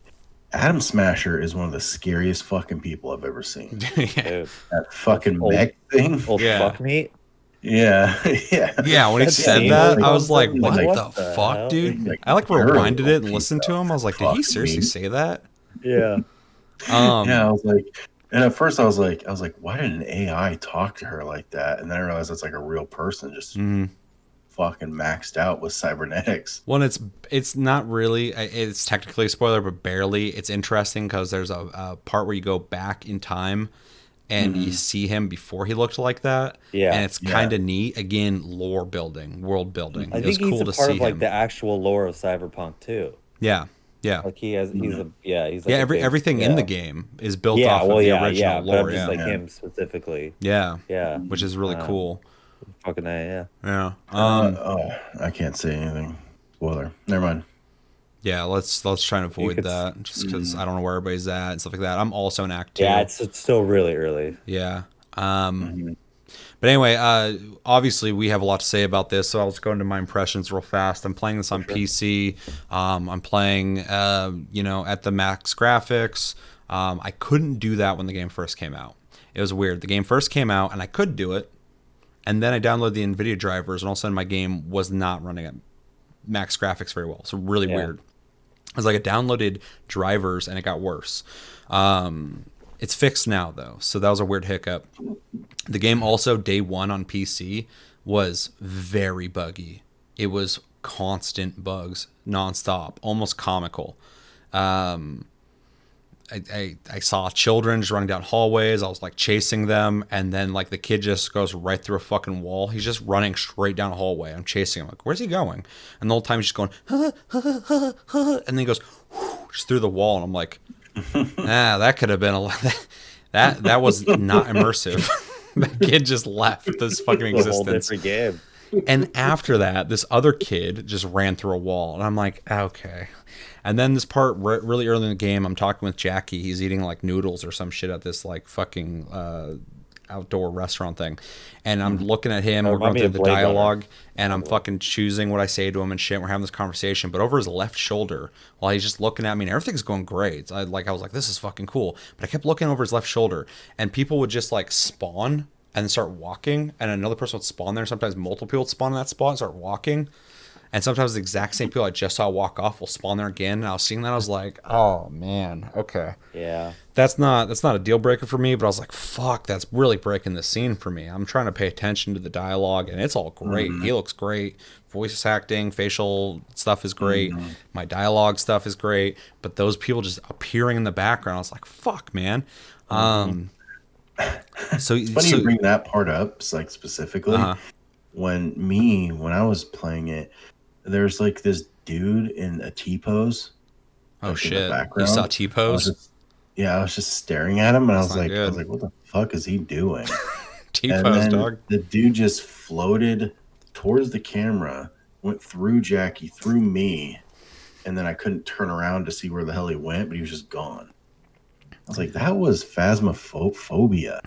Adam Smasher is one of the scariest fucking people I've ever seen. Yeah. Dude, That fucking old- mech thing. old Yeah. fuck meat. Yeah, yeah, Yeah, when he That said scene that, was I was like, awesome. what Like, the what the fuck, hell? dude? Like, I like you're a rewinded it little and listened piece to of him. I was like, did he fuck seriously me. say that? Yeah. Yeah, I was like, and at first I was like, why did an AI talk to her like that? And then I realized that's like a real person just fucking maxed out with cybernetics. Well, it's not really. It's technically a spoiler, but barely. It's interesting because there's a part where you go back in time, and you see him before he looked like that. Yeah. And it's kind of neat. Again, lore building, world building. I It was think he's cool a to part see of like him. the actual lore of Cyberpunk too. Yeah, yeah, Like he's a he's like yeah. a big, Everything in the game is built yeah, off well, of the yeah, original yeah, but lore. I'm just Yeah, like Yeah. him specifically. yeah, Yeah. which is really cool. Fucking yeah. Yeah. Oh, I can't say anything. Spoiler. Never mind. Yeah, let's try and avoid could that just because I don't know where everybody's at and stuff like that. I'm also in Act 2. Yeah, it's still really early. Yeah. But anyway, obviously we have a lot to say about this, so I'll just go into my impressions real fast. I'm playing this on PC. I'm playing, at the max graphics. I couldn't do that when the game first came out. It was weird. The game first came out, and I could do it, and then I downloaded the NVIDIA drivers, and all of a sudden my game was not running at max graphics very well. So really weird. It was like I downloaded drivers, and it got worse. It's fixed now, though, so that was a weird hiccup. The game also, day one on PC, was very buggy. It was constant bugs, nonstop, almost comical. I saw children just running down hallways. I was like chasing them, and then like the kid just goes right through a fucking wall. He's just running straight down a hallway. I'm chasing him. Like, where's he going? And the whole time he's just going, and then he goes just through the wall, and I'm like, that could have been a lot. That was not immersive. That kid just left this fucking It's a whole existence. different game. And after that, this other kid just ran through a wall, and I'm like, okay. And then this part really early in the game, I'm talking with Jackie. He's eating like noodles or some shit at this like fucking outdoor restaurant thing, and I'm looking at him. We're going remind me through of the Blade Runner. dialogue, and I'm fucking choosing what I say to him and shit. We're having this conversation, but over his left shoulder, while he's just looking at me, and everything's going great. I was like, this is fucking cool. But I kept looking over his left shoulder, and people would just like spawn and then start walking, and another person would spawn there. Sometimes multiple people would spawn in that spot and start walking. And sometimes the exact same people I just saw walk off will spawn there again. And I was seeing that, I was like, oh man, okay. Yeah. That's not a deal breaker for me, but I was like, fuck, that's really breaking the scene for me. I'm trying to pay attention to the dialogue, and it's all great. He looks great. Voice acting, facial stuff is great. My dialogue stuff is great. But those people just appearing in the background, I was like, fuck, man. So It's funny you bring that part up, it's like specifically. When I was playing it, there's like this dude in a T-pose. oh like, in the shit, you background. saw I was T-pose? just- Yeah, I was just staring at him, and I was not like, good. what the fuck is he doing? And T-pose, then dog. the dude just floated towards the camera, went through Jackie, through me, and then I couldn't turn around to see where the hell he went, but he was just gone. I was like, that was phasmophobia.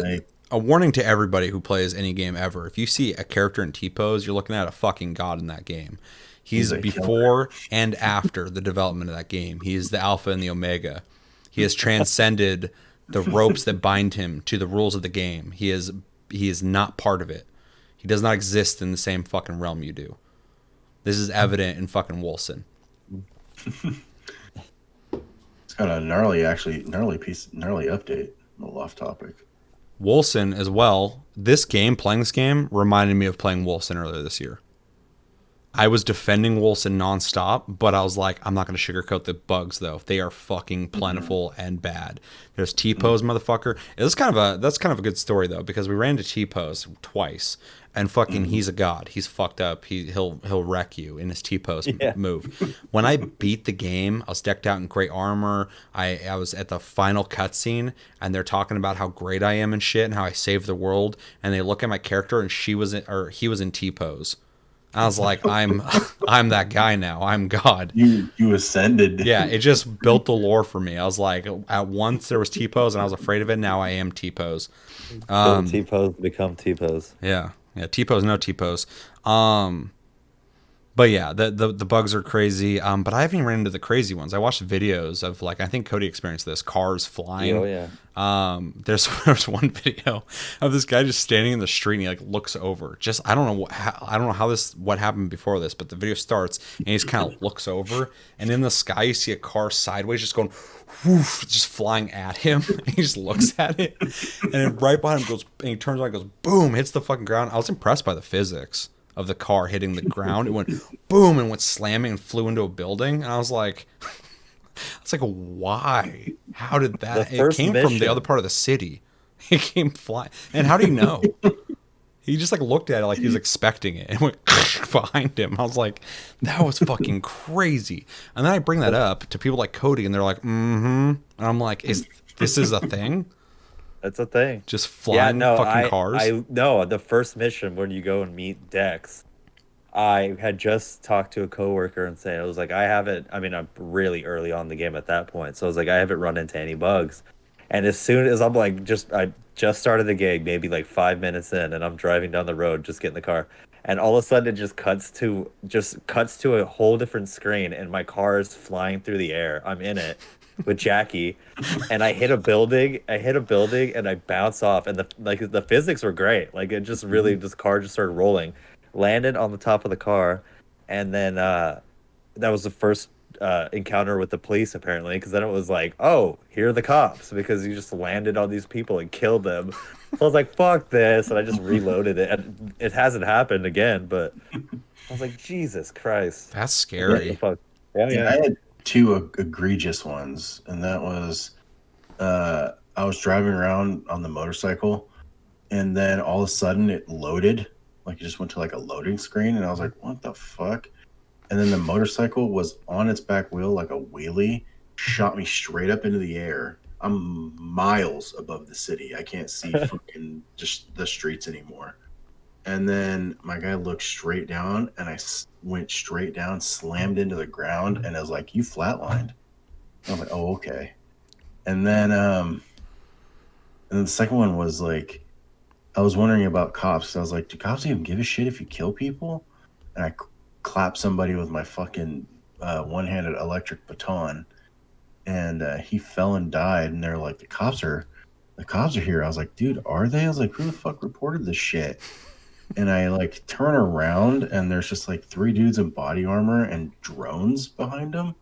Like, A warning to everybody who plays any game ever: if you see a character in T-pose, you're looking at a fucking god in that game. He's a before and after the development of that game. He is the alpha and the omega. He has transcended the ropes that bind him to the rules of the game. He is not part of it. He does not exist in the same fucking realm you do. This is evident in fucking Wilson. it's got a gnarly update. A little off topic. Wilson as well. Playing this game reminded me of playing Wilson earlier this year. I was defending Wilson nonstop, but I was like, I'm not going to sugarcoat the bugs though. They are fucking plentiful and bad. There's T-pose, motherfucker. That's kind of a good story though, because we ran into T-pose twice. and fucking he's a god. He's fucked up. He'll wreck you in his T-pose Yeah. move. When I beat the game, I was decked out in great armor. I was at the final cutscene, and they're talking about how great I am and shit, and how I saved the world. And they look at my character, and he was in T-pose. I was like, I'm that guy now. I'm God. You ascended. Yeah, it just built the lore for me. I was like, at once there was T-pose, and I was afraid of it. Now I am T-pose. T-pose become T-pose. Yeah, T-pose, no T-pose. But yeah, the bugs are crazy. But I haven't even ran into the crazy ones. I watched videos of, like, I think Cody experienced this, cars flying. Oh yeah. There's one video of this guy just standing in the street and he like looks over. Just I don't know what happened before this, but the video starts and he just kind of looks over, and in the sky you see a car sideways just going whoosh, just flying at him. He just looks at it, and then right behind him goes, and he turns around and goes boom, hits the fucking ground. I was impressed by the physics of the car hitting the ground. It went boom and went slamming and flew into a building, and I was like, it's like, why? How did that? It came from the other part of the city. It came flying. And how do you know? He just like looked at it like he was expecting it and went behind him. I was like, that was fucking crazy. And then I bring that up to people like Cody, and they're like, and I'm like, this is a thing? That's a thing. Just flying fucking cars? No, the first mission when you go and meet Dex, I had just talked to a coworker and said, I was like, I'm really early on in the game at that point. So I was like, I haven't run into any bugs. And as soon as I'm like, I just started the gig, maybe like 5 minutes in, and I'm driving down the road, just get in the car. And all of a sudden it just cuts to a whole different screen, and my car is flying through the air. I'm in it with Jackie, and I hit a building, and I bounce off, and the physics were great. Like, it just really, this car just started rolling. Landed on the top of the car, and then that was the first encounter with the police, apparently, because then it was like, oh, here are the cops, because you just landed on these people and killed them. So I was like, fuck this, and I just reloaded it, and it hasn't happened again, but I was like, Jesus Christ. That's scary. Yeah, I had two egregious ones, and that was I was driving around on the motorcycle, and then all of a sudden it loaded. Like, it just went to like a loading screen, and I was like, what the fuck? And then the motorcycle was on its back wheel like a wheelie, shot me straight up into the air. I'm miles above the city. I can't see fucking just the streets anymore. And then my guy looked straight down, and I went straight down, slammed into the ground, and I was like, you flatlined. I was like, oh, okay. And then the second one was like, I was wondering about cops. I was like, do cops even give a shit if you kill people? And I clapped somebody with my fucking one-handed electric baton, and he fell and died. And they're like, the cops are here. I was like, dude, are they? I was like, who the fuck reported this shit? And I like turn around, and there's just like 3 dudes in body armor and drones behind them.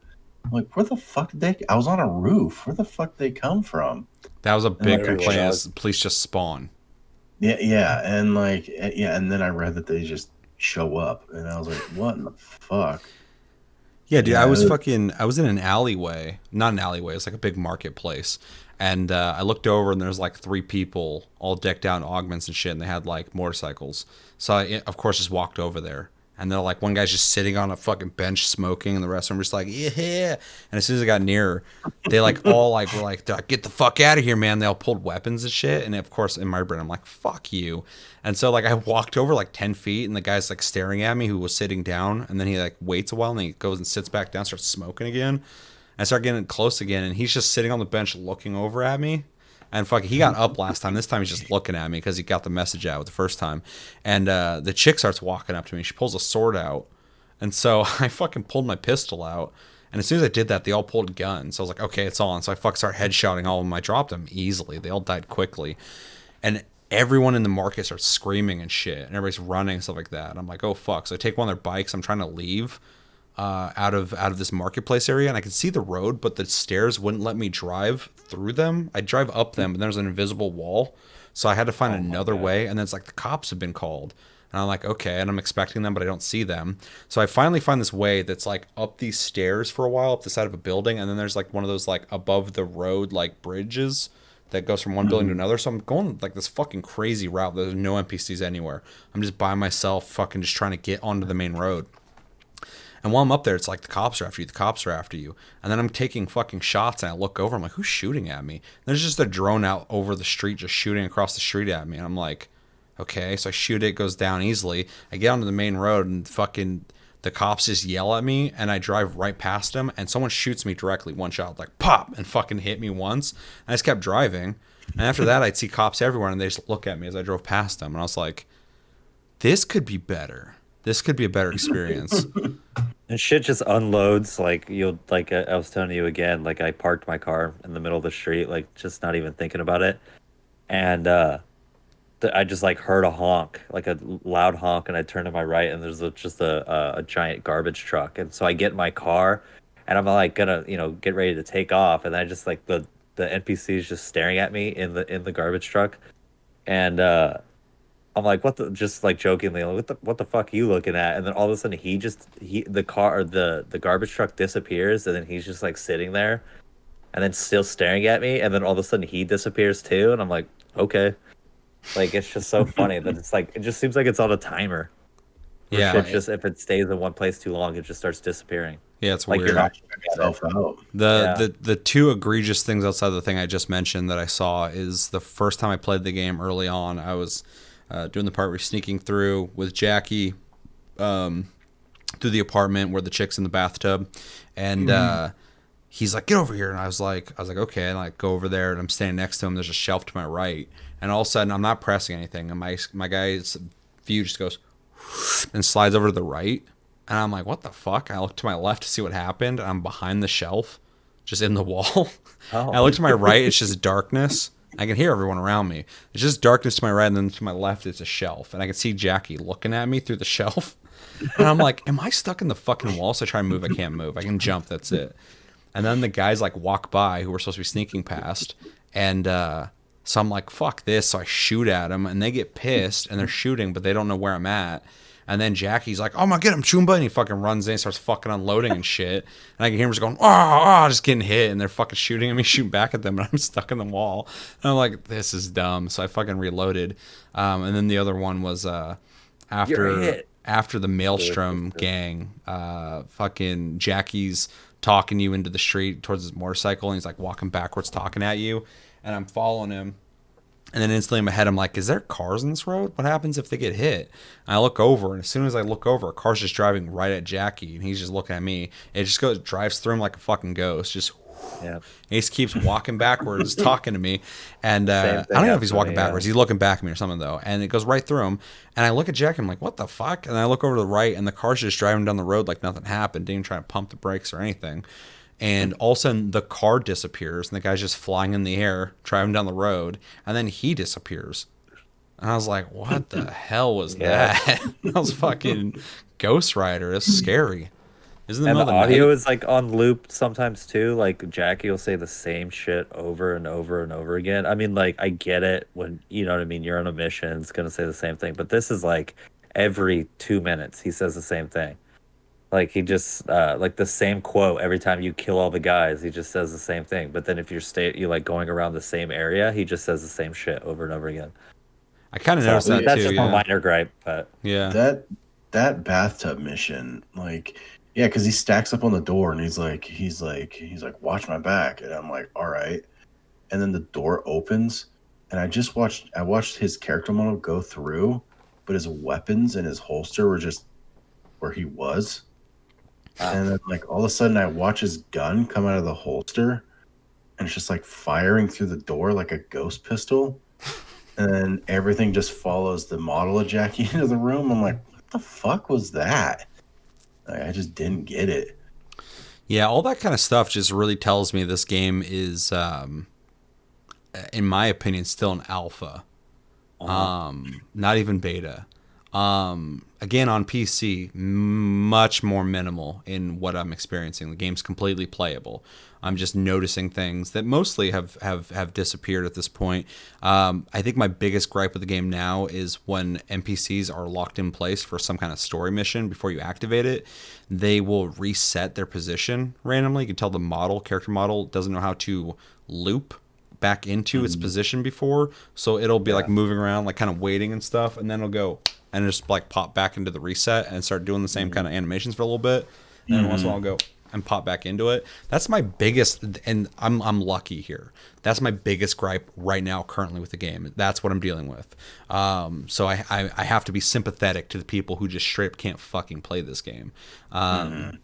I'm like, where the fuck did they? I was on a roof. Where the fuck did they come from? That was a big complaint. Is police just spawn. Yeah, and like, yeah, and then I read that they just show up, and I was like, what in the fuck? Yeah, dude, I was in an alleyway, not an alleyway, it's like a big marketplace, and I looked over, and there's like 3 people all decked out in augments and shit, and they had like motorcycles. So I, of course, just walked over there. And they're like, one guy's just sitting on a fucking bench smoking, and the rest of them are just like, yeah. And as soon as I got nearer, they like all like were like, get the fuck out of here, man. They all pulled weapons and shit. And of course, in my brain, I'm like, fuck you. And so like I walked over like 10 feet, and the guy's like staring at me, who was sitting down, and then he like waits a while, and then he goes and sits back down, starts smoking again. And I start getting close again, and he's just sitting on the bench looking over at me. And fuck, he got up last time. This time he's just looking at me because he got the message out the first time. And the chick starts walking up to me. She pulls a sword out. And so I fucking pulled my pistol out. And as soon as I did that, they all pulled guns. So I was like, okay, it's on. So I start headshotting all of them. I dropped them easily. They all died quickly. And everyone in the market starts screaming and shit. And everybody's running and stuff like that. And I'm like, oh, fuck. So I take one of their bikes. I'm trying to leave out of this marketplace area, and I could see the road, but the stairs wouldn't let me drive through them. I'd drive up them, but there's an invisible wall, so I had to find another way. And then it's like the cops have been called, and I'm like, okay, and I'm expecting them, but I don't see them. So I finally find this way that's like up these stairs for a while, up the side of a building, and then there's like one of those like above the road like bridges that goes from one building to another. So I'm going like this fucking crazy route. There's no NPCs anywhere. I'm just by myself, fucking just trying to get onto the main road. And while I'm up there, it's like the cops are after you. The cops are after you. And then I'm taking fucking shots, and I look over. I'm like, who's shooting at me? And there's just a drone out over the street, just shooting across the street at me. And I'm like, okay. So I shoot it. It goes down easily. I get onto the main road, and fucking the cops just yell at me, and I drive right past them, and someone shoots me directly, one shot, like pop, and fucking hit me once. And I just kept driving. And after that, I'd see cops everywhere, and they just look at me as I drove past them. And I was like, this could be better. This could be a better experience. And shit just unloads. Like you'll like I was telling you again. Like I parked my car in the middle of the street, like just not even thinking about it, and I just like heard a honk, like a loud honk, and I turned to my right, and there's just a giant garbage truck, and so I get in my car, and I'm like gonna get ready to take off, and I just like the NPC is just staring at me in the garbage truck, and I'm like, what the, just like jokingly, like, what the fuck are you looking at? And then all of a sudden the car or the garbage truck disappears, and then he's just like sitting there, and then still staring at me, and then all of a sudden he disappears too, and I'm like, okay. Like it's just so funny that it's like it just seems like it's on a timer. Yeah. It's just if it stays in one place too long, it just starts disappearing. Yeah, it's Like weird. Yourself out. The two egregious things outside of the thing I just mentioned that I saw is the first time I played the game early on, I was doing the part where you're sneaking through with Jackie through the apartment where the chick's in the bathtub, and he's like, get over here, and I was like okay, and I like go over there, and I'm standing next to him. There's a shelf to my right, and all of a sudden I'm not pressing anything, and my guy's view just goes and slides over to the right, and I'm like, what the fuck? I look to my left to see what happened, and I'm behind the shelf, just in the wall. Oh. I look to my right, it's just darkness. I can hear everyone around me. It's just darkness to my right, and then to my left, it's a shelf. And I can see Jackie looking at me through the shelf. And I'm like, am I stuck in the fucking wall? So I try to move. I can't move. I can jump. That's it. And then the guys like walk by who we're supposed to be sneaking past. And so I'm like, fuck this. So I shoot at them, and they get pissed, and they're shooting, but they don't know where I'm at. And then Jackie's like, oh my god, I'm Choomba, and he fucking runs in and starts fucking unloading and shit. And I can hear him just going, just getting hit, and they're fucking shooting at me, shooting back at them, and I'm stuck in the wall. And I'm like, this is dumb. So I fucking reloaded. And then the other one was after the Maelstrom gang, fucking Jackie's talking you into the street towards his motorcycle, and he's like walking backwards talking at you, and I'm following him. And then instantly in my head, I'm like, is there cars on this road? What happens if they get hit? And I look over, and as soon as I look over, a car's just driving right at Jackie, and he's just looking at me. It just drives through him like a fucking ghost. Just, yeah. He just keeps walking backwards, talking to me. And I don't know if he's walking backwards. He's looking back at me or something, though. And it goes right through him. And I look at Jackie, I'm like, what the fuck? And I look over to the right, and the car's just driving down the road like nothing happened. Didn't even try to pump the brakes or anything. And all of a sudden, the car disappears, and the guy's just flying in the air, driving down the road, and then he disappears. And I was like, what the hell was that? That was fucking Ghost Rider. It's scary. Isn't And the audio is like on loop sometimes too. Like Jackie will say the same shit over and over and over again. I mean, like I get it when you know what I mean. You're on a mission, it's gonna say the same thing. But this is like every 2 minutes he says the same thing. Like he just like the same quote every time you kill all the guys. He just says the same thing. But then if you like going around the same area, he just says the same shit over and over again. I kind of noticed that that's too. That's just a minor gripe, but yeah, that bathtub mission, like, yeah, because he stacks up on the door, and he's like, watch my back, and I'm like, all right, and then the door opens, and I watched his character model go through, but his weapons and his holster were just where he was. And then, like, all of a sudden, I watch his gun come out of the holster, and it's just like firing through the door like a ghost pistol. And then everything just follows the model of Jackie into the room. I'm like, what the fuck was that? Like, I just didn't get it. Yeah, all that kind of stuff just really tells me this game is, in my opinion, still an alpha. Not even beta. Again, on PC, much more minimal in what I'm experiencing. The game's completely playable. I'm just noticing things that mostly have disappeared at this point. I think my biggest gripe with the game now is when NPCs are locked in place for some kind of story mission before you activate it, they will reset their position randomly. You can tell the character model doesn't know how to loop back into its position before, so it'll be like Yeah. moving around, like kind of waiting and stuff, and then it'll go and just like pop back into the reset and start doing the same kind of animations for a little bit, and then once in a while I'll go and pop back into it. That's my biggest, and I'm lucky here. That's my biggest gripe right now, currently with the game. That's what I'm dealing with. So I have to be sympathetic to the people who just straight up can't fucking play this game. Kind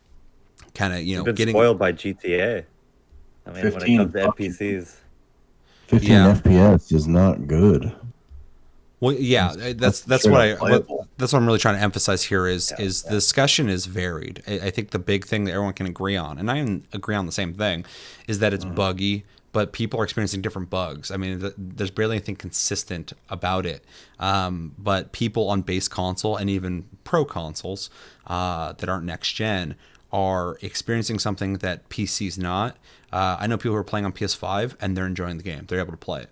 of, You've been getting spoiled by GTA. I mean, when it 15 comes to fucking- NPCs. 15 Yeah. FPS is not good. Well, yeah, that's straight what up playable. that's what I'm really trying to emphasize here is the discussion is varied. I think the big thing that everyone can agree on, and I can agree on the same thing, is that it's buggy, but people are experiencing different bugs. I mean, there's barely anything consistent about it. But people on base console and even pro consoles that aren't next gen are experiencing something that PC's not. I know people who are playing on PS5 and they're enjoying the game. They're able to play it.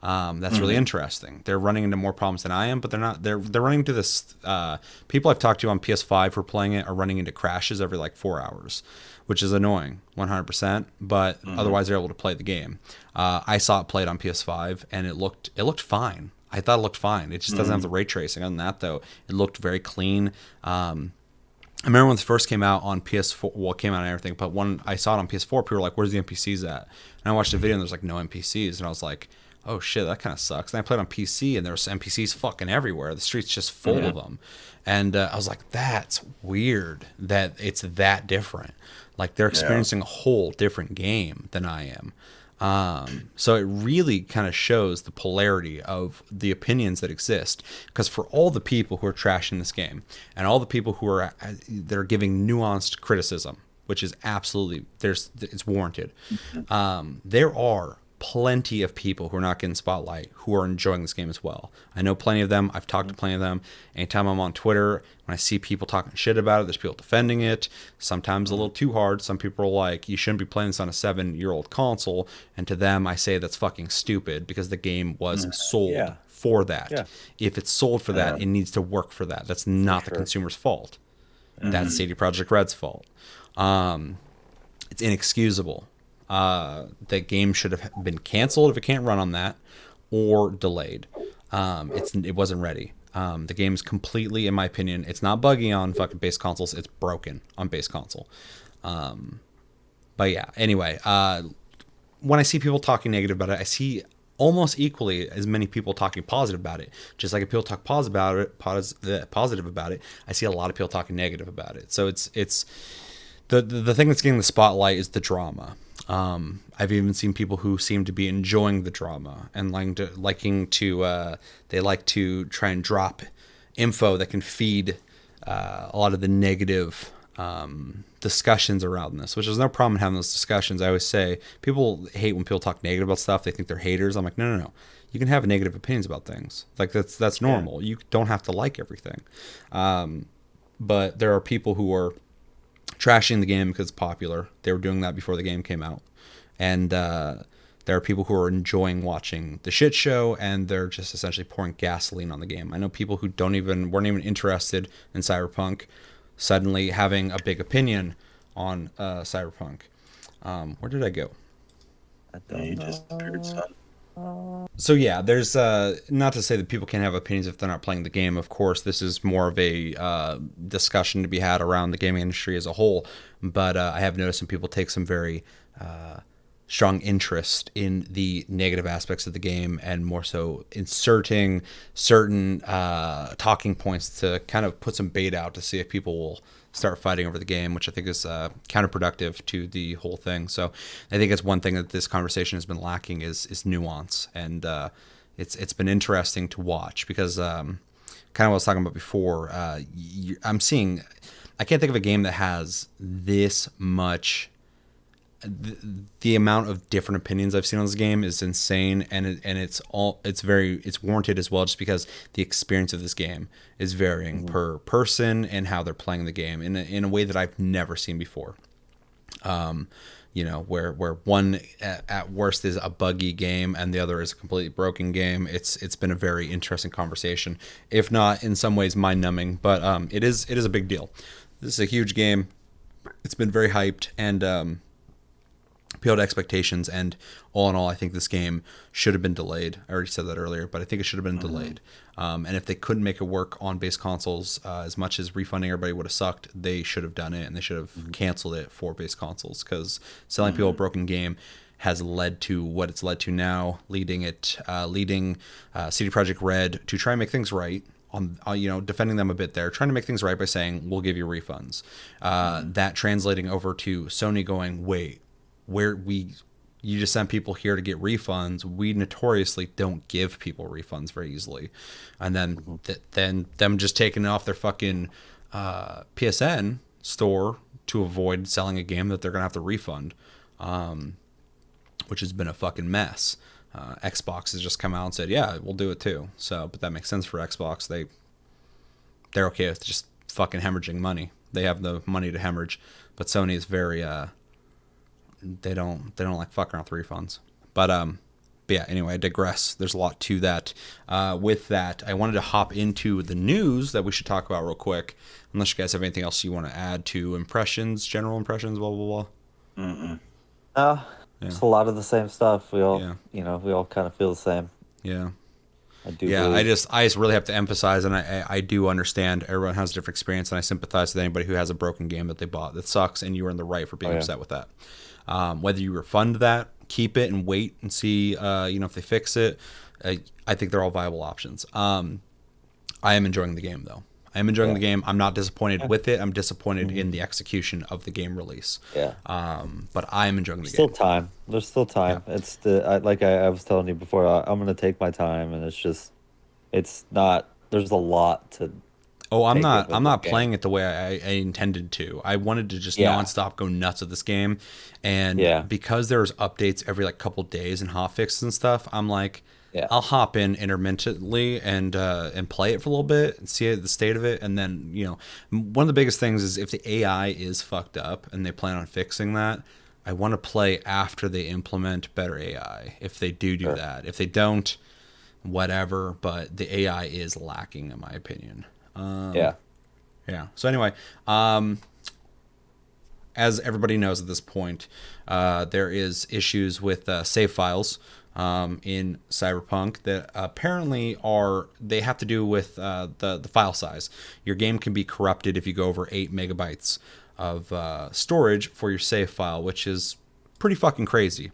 That's really interesting. They're running into more problems than I am, but they're not. They're running into this. People I've talked to on PS5 who are playing it are running into crashes every like 4 hours, which is annoying, 100%. But otherwise, they're able to play the game. I saw it played on PS5, and it looked fine. I thought it looked fine. It just doesn't have the ray tracing. Other than that, though, it looked very clean. I remember when it first came out on PS4. Well, it came out and everything, but when I saw it on PS4, people were like, "Where's the NPCs at?" And I watched the video, and there's like no NPCs, and I was like, oh shit, that kind of sucks. And I played on PC, and there's NPCs fucking everywhere. The street's just full of them. And I was like, that's weird that it's that different. Like they're experiencing a whole different game than I am. So it really kind of shows the polarity of the opinions that exist. Because for all the people who are trashing this game, and all the people who are they're giving nuanced criticism, which is absolutely it's warranted. There are plenty of people who are not getting spotlight who are enjoying this game as well. I know plenty of them. I've talked to plenty of them. Anytime I'm on Twitter, when I see people talking shit about it, there's people defending it. Sometimes a little too hard. Some people are like, you shouldn't be playing this on a 7-year-old console. And to them, I say that's fucking stupid because the game was sold for that. Yeah. If it's sold for that, it needs to work for that. That's not the consumer's fault. That's CD Projekt Red's fault. It's inexcusable. That game should have been canceled if it can't run on that, or delayed. It wasn't ready. The game is completely, in my opinion, it's not buggy on fucking base consoles. It's broken on base console. But yeah, anyway, when I see people talking negative about it, I see almost equally as many people talking positive about it. Just like if people talk positive about it, I see a lot of people talking negative about it. So it's the thing that's getting the spotlight is the drama. I've even seen people who seem to be enjoying the drama and they like to try and drop info that can feed a lot of the negative discussions around this, which is no problem in having those discussions. I always say people hate when people talk negative about stuff. They think they're haters. I'm like, no. You can have negative opinions about things. Like that's normal. You don't have to like everything. But there are people who are trashing the game because it's popular. They were doing that before the game came out. And there are people who are enjoying watching the shit show, and they're just essentially pouring gasoline on the game. I know people who weren't even interested in Cyberpunk suddenly having a big opinion on Cyberpunk. Where did I go? You just disappeared, son. So yeah, there's not to say that people can't have opinions if they're not playing the game. Of course, this is more of a discussion to be had around the gaming industry as a whole. But I have noticed some people take some very strong interest in the negative aspects of the game, and more so inserting certain talking points to kind of put some bait out to see if people will start fighting over the game, which I think is counterproductive to the whole thing. So I think it's one thing that this conversation has been lacking is nuance, and it's been interesting to watch because kind of what I was talking about before. I'm seeing, I can't think of a game that has this much. The amount of different opinions I've seen on this game is insane, and it's warranted as well, just because the experience of this game is varying per person and how they're playing the game in a way that I've never seen before. Where one at worst is a buggy game and the other is a completely broken game. It's been a very interesting conversation, if not in some ways mind-numbing, but it is a big deal. This is a huge game. It's been very hyped, and appeal to expectations, and all in all, I think this game should have been delayed. I already said that earlier, but I think it should have been delayed. And if they couldn't make it work on base consoles, as much as refunding everybody would have sucked, they should have done it, and they should have canceled it for base consoles, because selling people a broken game has led to what it's led to now, leading CD Projekt Red to try and make things right. On defending them a bit there, trying to make things right by saying we'll give you refunds. That translating over to Sony going, wait, you just sent people here to get refunds. We notoriously don't give people refunds very easily, and then then them just taking it off their fucking PSN store to avoid selling a game that they're gonna have to refund, which has been a fucking mess. Xbox has just come out and said, yeah, we'll do it too. So, but that makes sense for Xbox. They're okay with just fucking hemorrhaging money. They have the money to hemorrhage, but Sony is very they don't like fucking around with refunds. But yeah, anyway, I digress. There's a lot to that. With that, I wanted to hop into the news that we should talk about real quick. Unless you guys have anything else you want to add to impressions, general impressions, blah blah blah. It's a lot of the same stuff. We all, we all kind of feel the same. Yeah. I do. Yeah, I just really have to emphasize, and I do understand everyone has a different experience, and I sympathize with anybody who has a broken game that they bought that sucks, and you are in the right for being upset with that. Whether you refund that, keep it, and wait and see, if they fix it, I think they're all viable options. I am enjoying the game, though. I am enjoying the game. I'm not disappointed with it. I'm disappointed in the execution of the game release. Yeah. But I am enjoying the Still game. time. There's still time. Yeah. It's like I was telling you before. I'm gonna take my time, and it's not. There's a lot to. Oh, I'm not playing it the way I intended to. I wanted to just nonstop go nuts with this game, and because there's updates every couple days and hotfixes and stuff, I'm like. Yeah. I'll hop in intermittently and play it for a little bit and see the state of it. And then, one of the biggest things is if the AI is fucked up and they plan on fixing that, I want to play after they implement better AI. If they do that. If they don't, whatever. But the AI is lacking, in my opinion. Yeah. So anyway, as everybody knows at this point, there is issues with save files. In Cyberpunk that apparently they have to do with the file size. Your game can be corrupted if you go over 8 megabytes of storage for your save file, which is pretty fucking crazy.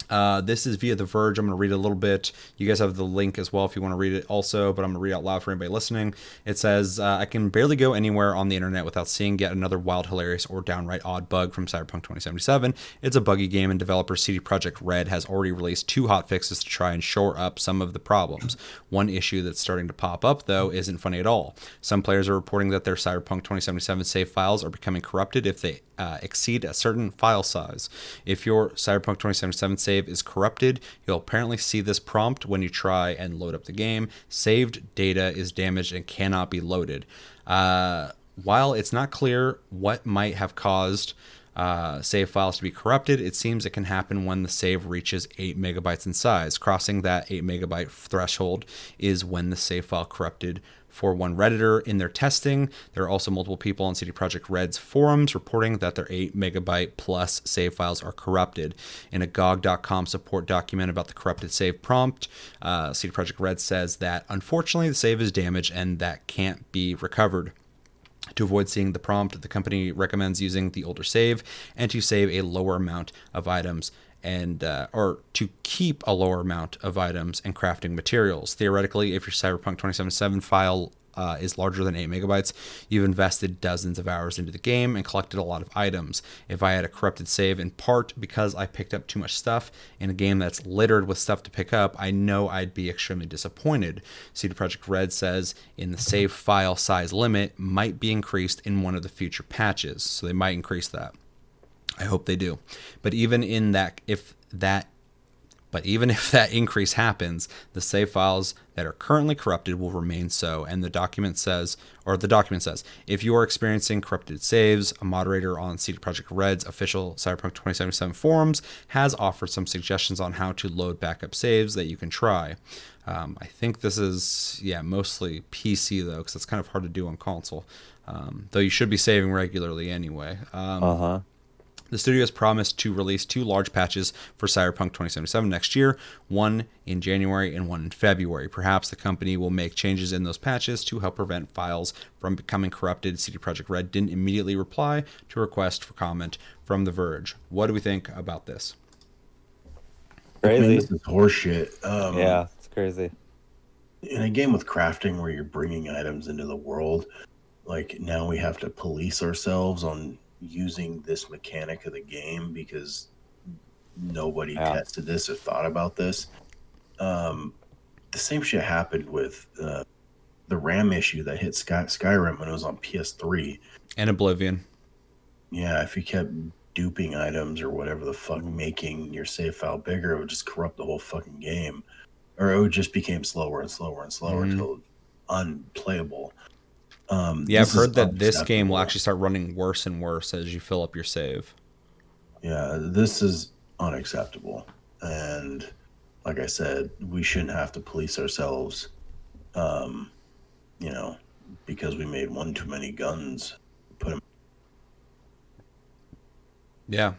This is via The Verge. I'm going to read a little bit. You guys have the link as well if you want to read it also, but I'm going to read out loud for anybody listening. It says, I can barely go anywhere on the internet without seeing yet another wild, hilarious, or downright odd bug from Cyberpunk 2077. It's a buggy game, and developer CD Projekt Red has already released 2 hotfixes to try and shore up some of the problems. One issue that's starting to pop up, though, isn't funny at all. Some players are reporting that their Cyberpunk 2077 save files are becoming corrupted if they exceed a certain file size. If your Cyberpunk 2077 save is corrupted, you'll apparently see this prompt when you try and load up the game. Saved data is damaged and cannot be loaded. While it's not clear what might have caused save files to be corrupted, it seems it can happen when the save reaches 8 megabytes in size. Crossing that 8 megabyte threshold is when the save file corrupted. For one Redditor in their testing, there are also multiple people on CD Projekt Red's forums reporting that their 8 megabyte plus save files are corrupted. In a GOG.com support document about the corrupted save prompt, CD Projekt Red says that unfortunately the save is damaged and that can't be recovered. To avoid seeing the prompt, the company recommends using the older save and to save a lower amount of items and or to keep a lower amount of items and crafting materials. Theoretically, if your Cyberpunk 2077 file is larger than 8 megabytes, you've invested dozens of hours into the game and collected a lot of items. If I had a corrupted save in part because I picked up too much stuff in a game that's littered with stuff to pick up, I know I'd be extremely disappointed. CD Projekt Red says in the save file size limit might be increased in one of the future patches, so they might increase that. I hope they do. But even if that increase happens, the save files that are currently corrupted will remain so. And the document says, if you are experiencing corrupted saves, a moderator on CD Projekt Red's official Cyberpunk 2077 forums has offered some suggestions on how to load backup saves that you can try. I think this is, mostly PC though, because it's kind of hard to do on console. Though you should be saving regularly anyway. The studio has promised to release 2 large patches for Cyberpunk 2077 next year, one in January and one in February. Perhaps the company will make changes in those patches to help prevent files from becoming corrupted. CD Projekt Red didn't immediately reply to a request for comment from The Verge. What do we think about this? I mean, Crazy. this is horseshit. Yeah, it's crazy. In a game with crafting where you're bringing items into the world, like now we have to police ourselves on using this mechanic of the game because nobody Yeah. tested this or thought about this. The same shit happened with the RAM issue that hit Skyrim when it was on PS3. And Oblivion. Yeah, if you kept duping items or whatever the fuck, making your save file bigger, it would just corrupt the whole fucking game. Or it would just become slower and slower and slower until unplayable. Yeah, I've This is heard that this game will unacceptable. actually start running worse and worse as you fill up your save. Yeah, this is unacceptable. And like I said, we shouldn't have to police ourselves, um, you know, because we made one too many guns. Put them. Yeah.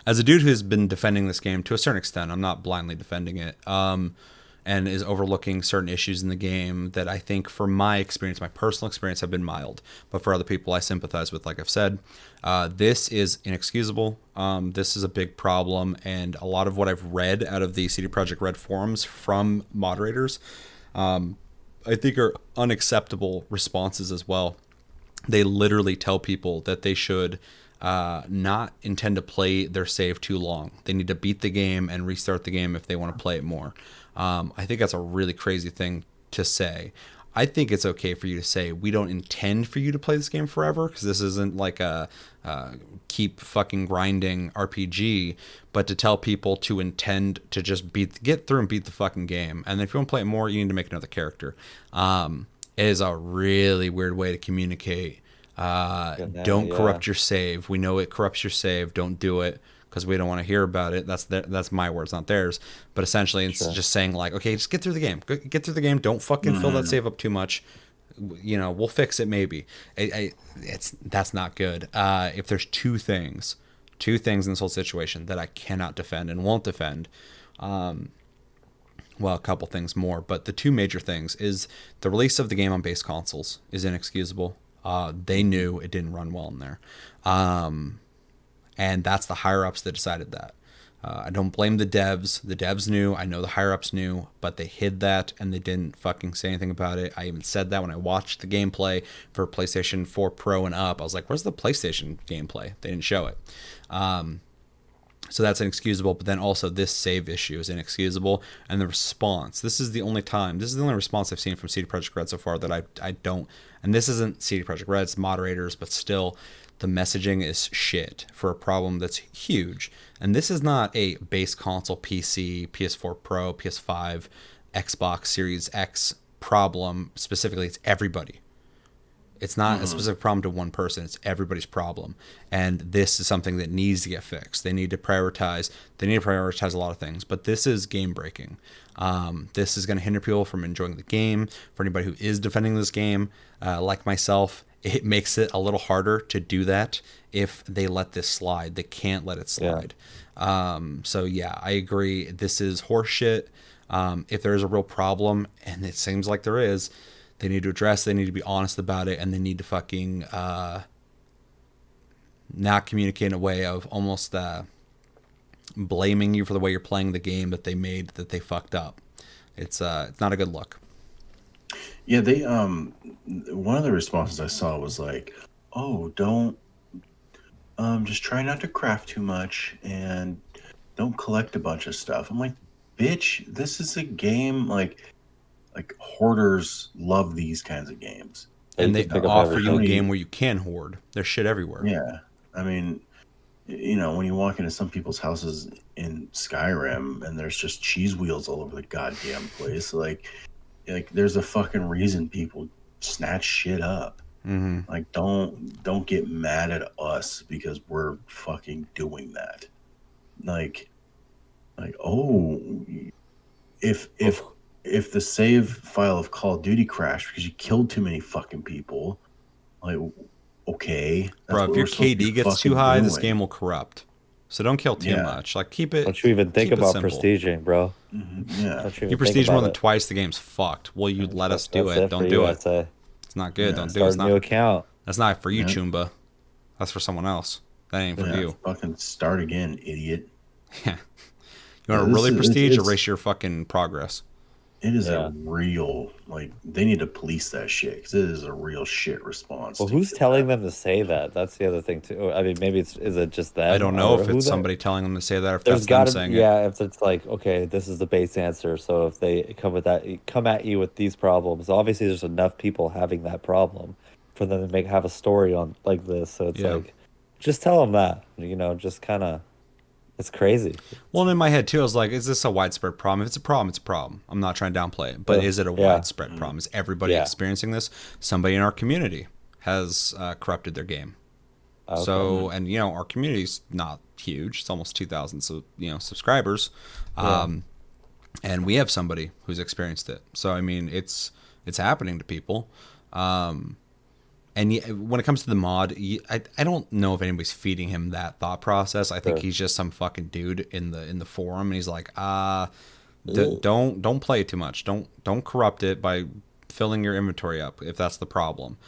As a dude who's been defending this game to a certain extent, I'm not blindly defending it, and is overlooking certain issues in the game that I think, for my experience, my personal experience, have been mild. But for other people, I sympathize with. Like I've said, this is inexcusable. This is a big problem, and a lot of what I've read out of the CD Projekt Red forums from moderators, I think, are unacceptable responses as well. They literally tell people that they should not intend to play their save too long. They need to beat the game and restart the game if they want to play it more. I think that's a really crazy thing to say. I think it's okay for you to say we don't intend for you to play this game forever, because this isn't like a keep fucking grinding RPG, but to tell people to intend to just get through and beat the fucking game. And if you want to play it more, you need to make another character. It is a really weird way to communicate. Don't corrupt your save. We know it corrupts your save. Don't do it because we don't want to hear about it. That's my words, not theirs. But essentially, it's just saying like, okay, just get through the game. Get through the game. Don't fucking fill that save up too much. We'll fix it maybe. That's not good. If there's two things in this whole situation that I cannot defend and won't defend, well, a couple things more, but the two major things is the release of the game on base consoles is inexcusable. They knew it didn't run well in there. And that's the higher-ups that decided that. I don't blame the devs. The devs knew. I know the higher-ups knew, but they hid that, and they didn't fucking say anything about it. I even said that when I watched the gameplay for PlayStation 4 Pro and up. I was like, where's the PlayStation gameplay? They didn't show it. So that's inexcusable, but then also this save issue is inexcusable. And the response, this is the only response I've seen from CD Projekt Red so far that I don't, and this isn't CD Projekt Red, it's moderators, but still, the messaging is shit for a problem that's huge. And this is not a base console PC, PS4 Pro, PS5, Xbox Series X problem specifically, it's everybody. It's not a specific problem to one person. It's everybody's problem. And this is something that needs to get fixed. They need to prioritize a lot of things. But this is game breaking. This is going to hinder people from enjoying the game. For anybody who is defending this game, like myself, it makes it a little harder to do that if they let this slide. They can't let it slide. Yeah. So yeah, I agree. This is horseshit. If there is a real problem, and it seems like there is, they need to address it, they need to be honest about it, and they need to fucking not communicate in a way of almost blaming you for the way you're playing the game that they made, that they fucked up. It's not a good look. Yeah, they one of the responses I saw was like, "Oh, don't just try not to craft too much and don't collect a bunch of stuff." I'm like, "Bitch, this is a game like hoarders love these kinds of games." And they offer you a game where you can hoard. There's shit everywhere. Yeah. I mean, when you walk into some people's houses in Skyrim and there's just cheese wheels all over the goddamn place, like there's a fucking reason people snatch shit up. Mm-hmm. Like, don't get mad at us because we're fucking doing that. Like, oh, if the save file of Call of Duty crashed because you killed too many fucking people, like, okay. That's Bro, what if we're your supposed to be KD gets too fucking high, this doing. game will corrupt. So don't kill too Yeah. much. Like Don't you even think keep it about simple. prestiging, bro? Yeah. Don't you You even think prestige more about than it? twice, the game's fucked. Will you let us do That's it? it for Don't do you, I it. say. It's not good. Yeah. Don't do it. Start a new account. That's not for you, Yeah. Chumba. That's for someone else. That ain't for Yeah. you. Fucking start again, idiot. Yeah. You Yeah. want to This really is prestige, erase your fucking progress. it is a Yeah. real, like, they need to police that shit because it is a real shit response Well, to who's get telling that. them to say that? That's the other thing too. I mean, maybe is it just I them don't know or if who it's that? somebody telling them to say that or if There's that's them got to, saying it. yeah. If it's like, okay, this is the base answer. So if they come at you with these problems, obviously there's enough people having that problem for them to have a story on like this. So it's Yeah. like, just tell them that. Just kind of, it's crazy. Well, and in my head too, I was like, is this a widespread problem? If it's a problem, it's a problem. I'm not trying to downplay it, but is it a Yeah, widespread problem? Is everybody yeah. experiencing this? Somebody in our community has corrupted their game. Okay. So, and our community's not huge. It's almost 2,000, subscribers. And we have somebody who's experienced it. So, I mean, it's happening to people. And when it comes to the mod, I don't know if anybody's feeding him that thought process. I think Sure. he's just some fucking dude in the forum, and he's like, don't play it too much. Don't corrupt it by filling your inventory up if that's the problem.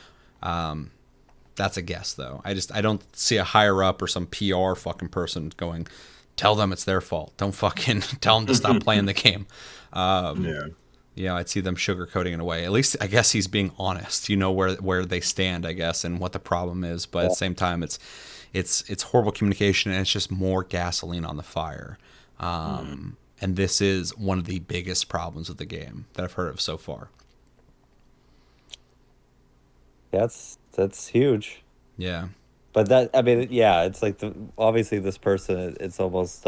That's a guess though. I don't see a higher up or some PR fucking person going, tell them it's their fault. Don't fucking tell them to stop playing the game. Yeah. I'd see them sugarcoating it away. At least I guess he's being honest. Where they stand, I guess, and what the problem is. But at the same time, it's horrible communication, and it's just more gasoline on the fire. And this is one of the biggest problems with the game that I've heard of so far. That's huge. Yeah. But it's like obviously this person, it's almost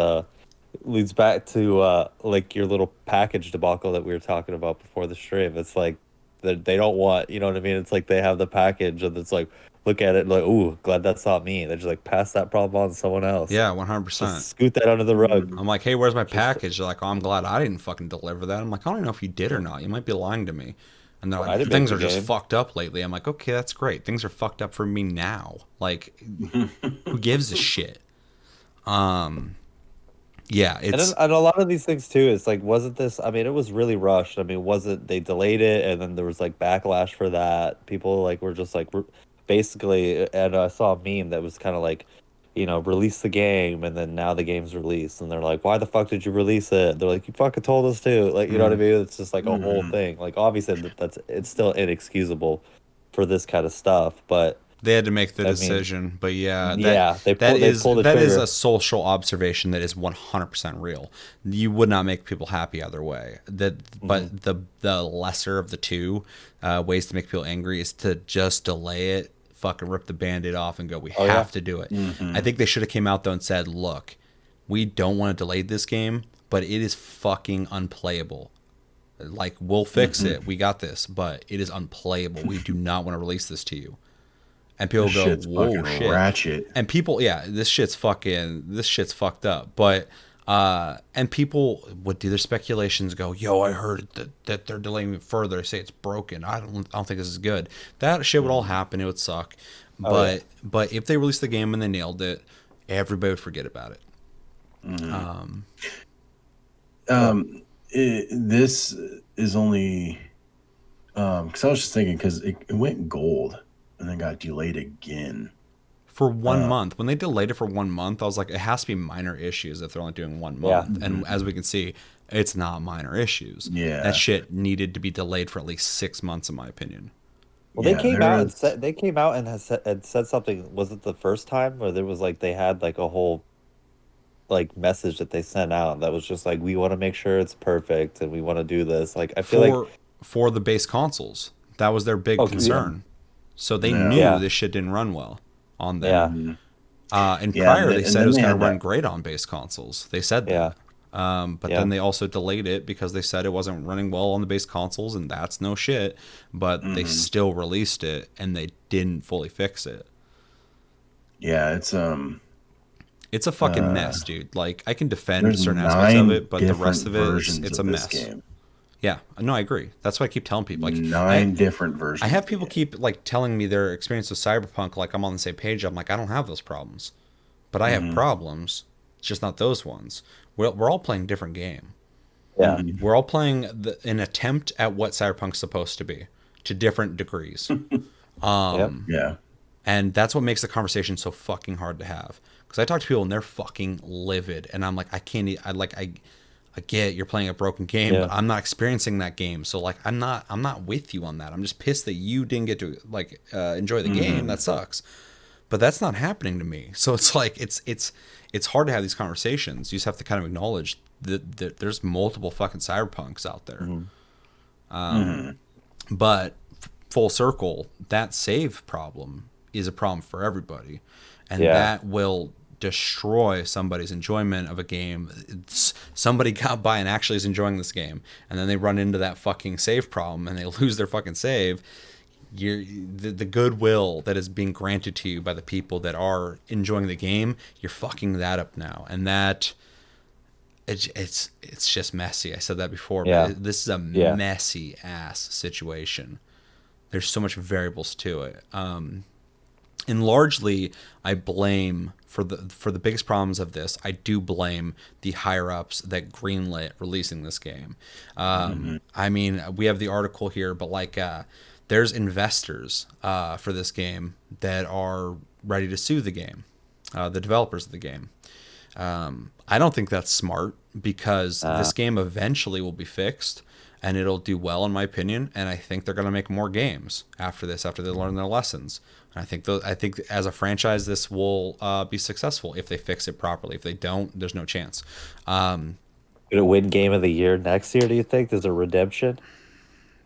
leads back to like your little package debacle that we were talking about before the stream. It's like they don't want, you know what I mean? It's like they have the package and it's like look at it like, ooh, glad that's not me. They just like pass that problem on to someone else. Yeah, 100%. Just scoot that under the rug. I'm like, hey, where's my package? They're like, oh, I'm glad I didn't fucking deliver that. I'm like, I don't know if you did or not. You might be lying to me. And they're I like, didn't things make are the just game. fucked up lately. I'm like, okay, that's great. Things are fucked up for me now. Like, who gives a shit? Yeah, And a lot of these things too, it's like, wasn't this, I mean, it was really rushed. I mean, wasn't, they delayed it and then there was like backlash for that. People like were just like, basically, and I saw a meme that was kind of like, release the game and then now the game's released. And they're like, why the fuck did you release it? They're like, you fucking told us to. Like, you know what I mean? It's just like a whole thing. Like, obviously, it's still inexcusable for this kind of stuff, but they had to make the I mean, decision. But yeah, they pulled the that is trigger. a social observation that is 100% real. You would not make people happy either way. But the lesser of the two ways to make people angry is to just delay it, fucking rip the Band-Aid off and go, we have to do it. I think they should have came out though and said, look, we don't want to delay this game, but it is fucking unplayable. Like, we'll fix it. We got this, but it is unplayable. We do not want to release this to you. And people This go, shit's whoa, fucking shit. ratchet. And people, yeah, this shit's fucked up. But, and people would do their speculations, go, yo, I heard that they're delaying it further. Say it's broken. I don't think this is good. That shit would all happen. It would suck. But if they released the game and they nailed it, everybody would forget about it. This is only because I was just thinking because it went gold and then got delayed again. For 1 month. When they delayed it for 1 month, I was like, it has to be minor issues if they're only doing 1 month. Yeah. And as we can see, it's not minor issues. Yeah. That shit needed to be delayed for at least 6 months, in my opinion. Well, Yeah, they came there out and is- said something. Was it the first time where there was like they had like a whole like message that they sent out that was just like, we want to make sure it's perfect and we want to do this. Like I feel like For the base consoles. That was their big concern. So they Yeah. knew Yeah. this shit didn't run well on them. And Yeah, prior, and they then said it was they going had to run that- great on base consoles. They said Yeah. that. But Yeah. then they also delayed it because they said it wasn't running well on the base consoles, and that's no shit. But they still released it, and they didn't fully fix it. Yeah, It's a fucking mess, dude. Like, I can defend there's certain aspects of 9 it, but the rest of different it, versions it's of a this mess. game. Yeah, no, I agree. That's why I keep telling people. Like, Nine different versions. I have of the people game. keep like telling me their experience with Cyberpunk. Like, I'm on the same page. I'm like, I don't have those problems, but I have problems. It's just not those ones. We're all playing different game. Yeah. We're all playing an attempt at what Cyberpunk's supposed to be to different degrees. Yep. Yeah. And that's what makes the conversation so fucking hard to have. Because I talk to people and they're fucking livid, and I'm like, I can't. I get you're playing a broken game, Yeah. but I'm not experiencing that game. So like, I'm not with you on that. I'm just pissed that you didn't get to like enjoy the game. That sucks. But that's not happening to me. So it's like it's hard to have these conversations. You just have to kind of acknowledge that there's multiple fucking cyberpunks out there. But full circle, that save problem is a problem for everybody, and Yeah. that will destroy somebody's enjoyment of a game. Somebody got by and actually is enjoying this game, and then they run into that fucking save problem and they lose their fucking save. The goodwill that is being granted to you by the people that are enjoying the game, you're fucking that up now, and that it's just messy. I said that before, Yeah. but this is a Yeah. messy ass situation. There's so much variables to it. And largely, I blame for the biggest problems of this. I do blame the higher ups that greenlit releasing this game. I mean, we have the article here, but like, there's investors for this game that are ready to sue the game, the developers of the game. I don't think that's smart because this game eventually will be fixed and it'll do well, in my opinion. And I think they're going to make more games after this, after they learn their lessons. And I think as a franchise, this will be successful if they fix it properly. If they don't, there's no chance. Could it win Game of the Year next year? Do you think there's a redemption?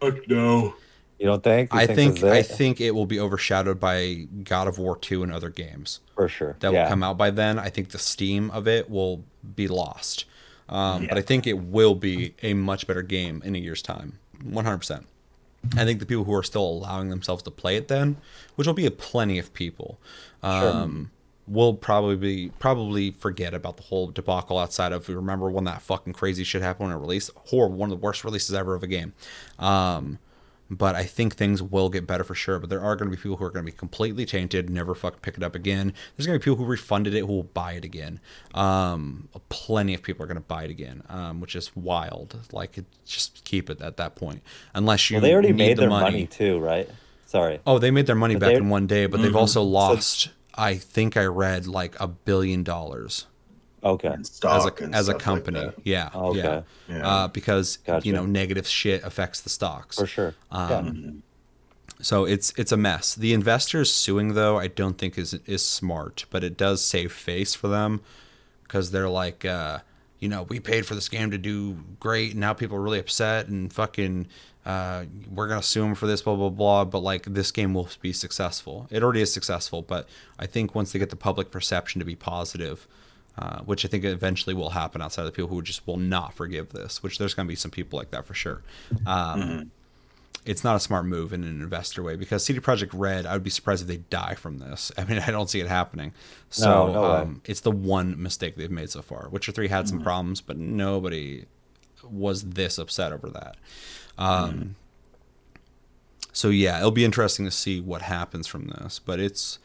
Fuck no. You don't think? You I this think is I it? think it will be overshadowed by God of War 2 and other games For sure. that Yeah. will come out by then. I think the steam of it will be lost. Yeah. But I think it will be a much better game in a year's time. 100%. I think the people who are still allowing themselves to play it then, which will be a plenty of people, will probably forget about the whole debacle outside of, remember when that fucking crazy shit happened when it released? Horrible, one of the worst releases ever of a game. But I think things will get better for sure. But there are going to be people who are going to be completely tainted, never fucking pick it up again. There's going to be people who refunded it who will buy it again. Plenty of people are going to buy it again, which is wild. Like, just keep it at that point, unless you Well, they already need made the their money. money too, right? Sorry. Oh, they made their money back they're- in one day, but they've also lost. I think I read like $1 billion Okay. And stock and as a stuff company. Like that. Yeah, Okay. Yeah. because Gotcha. negative shit affects the stocks. For sure. Yeah. So it's a mess. The investors suing though, I don't think is smart, but it does save face for them because they're like, we paid for this game to do great, and now people are really upset and fucking, we're gonna sue them for this, blah blah blah. But like, this game will be successful. It already is successful, but I think once they get the public perception to be positive, which I think eventually will happen outside of the people who just will not forgive this, which there's going to be some people like that for sure. It's not a smart move in an investor way because CD Projekt Red, I would be surprised if they die from this. I mean, I don't see it happening. So No way. it's the one mistake they've made so far. Witcher 3 had some problems, but nobody was this upset over that. So yeah, it'll be interesting to see what happens from this, but it's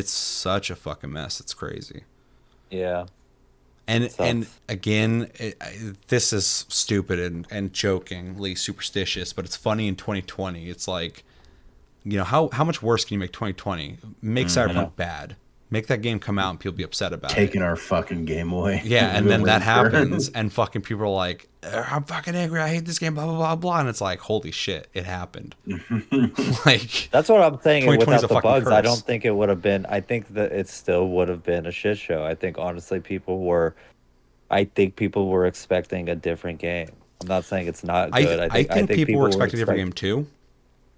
such a fucking mess. It's crazy. Yeah. And Sucks. and again, this is stupid and jokingly superstitious, but it's funny in 2020. It's like, how much worse can you make 2020? Make Cyberpunk bad. Make that game come out and people be upset about Taking it. our fucking game away. Yeah, and We've then been that waiting for- happens, and fucking people are like, I'm fucking angry. I hate this game. Blah blah blah blah. And it's like, holy shit, it happened. Like, That's what I'm saying. 2020 is Without a the fucking bugs, I curse. don't think it would have been. I think that it still would have been a shit show. I think honestly, people were expecting a different game. I'm not saying it's not good. I think people were expecting a different game too.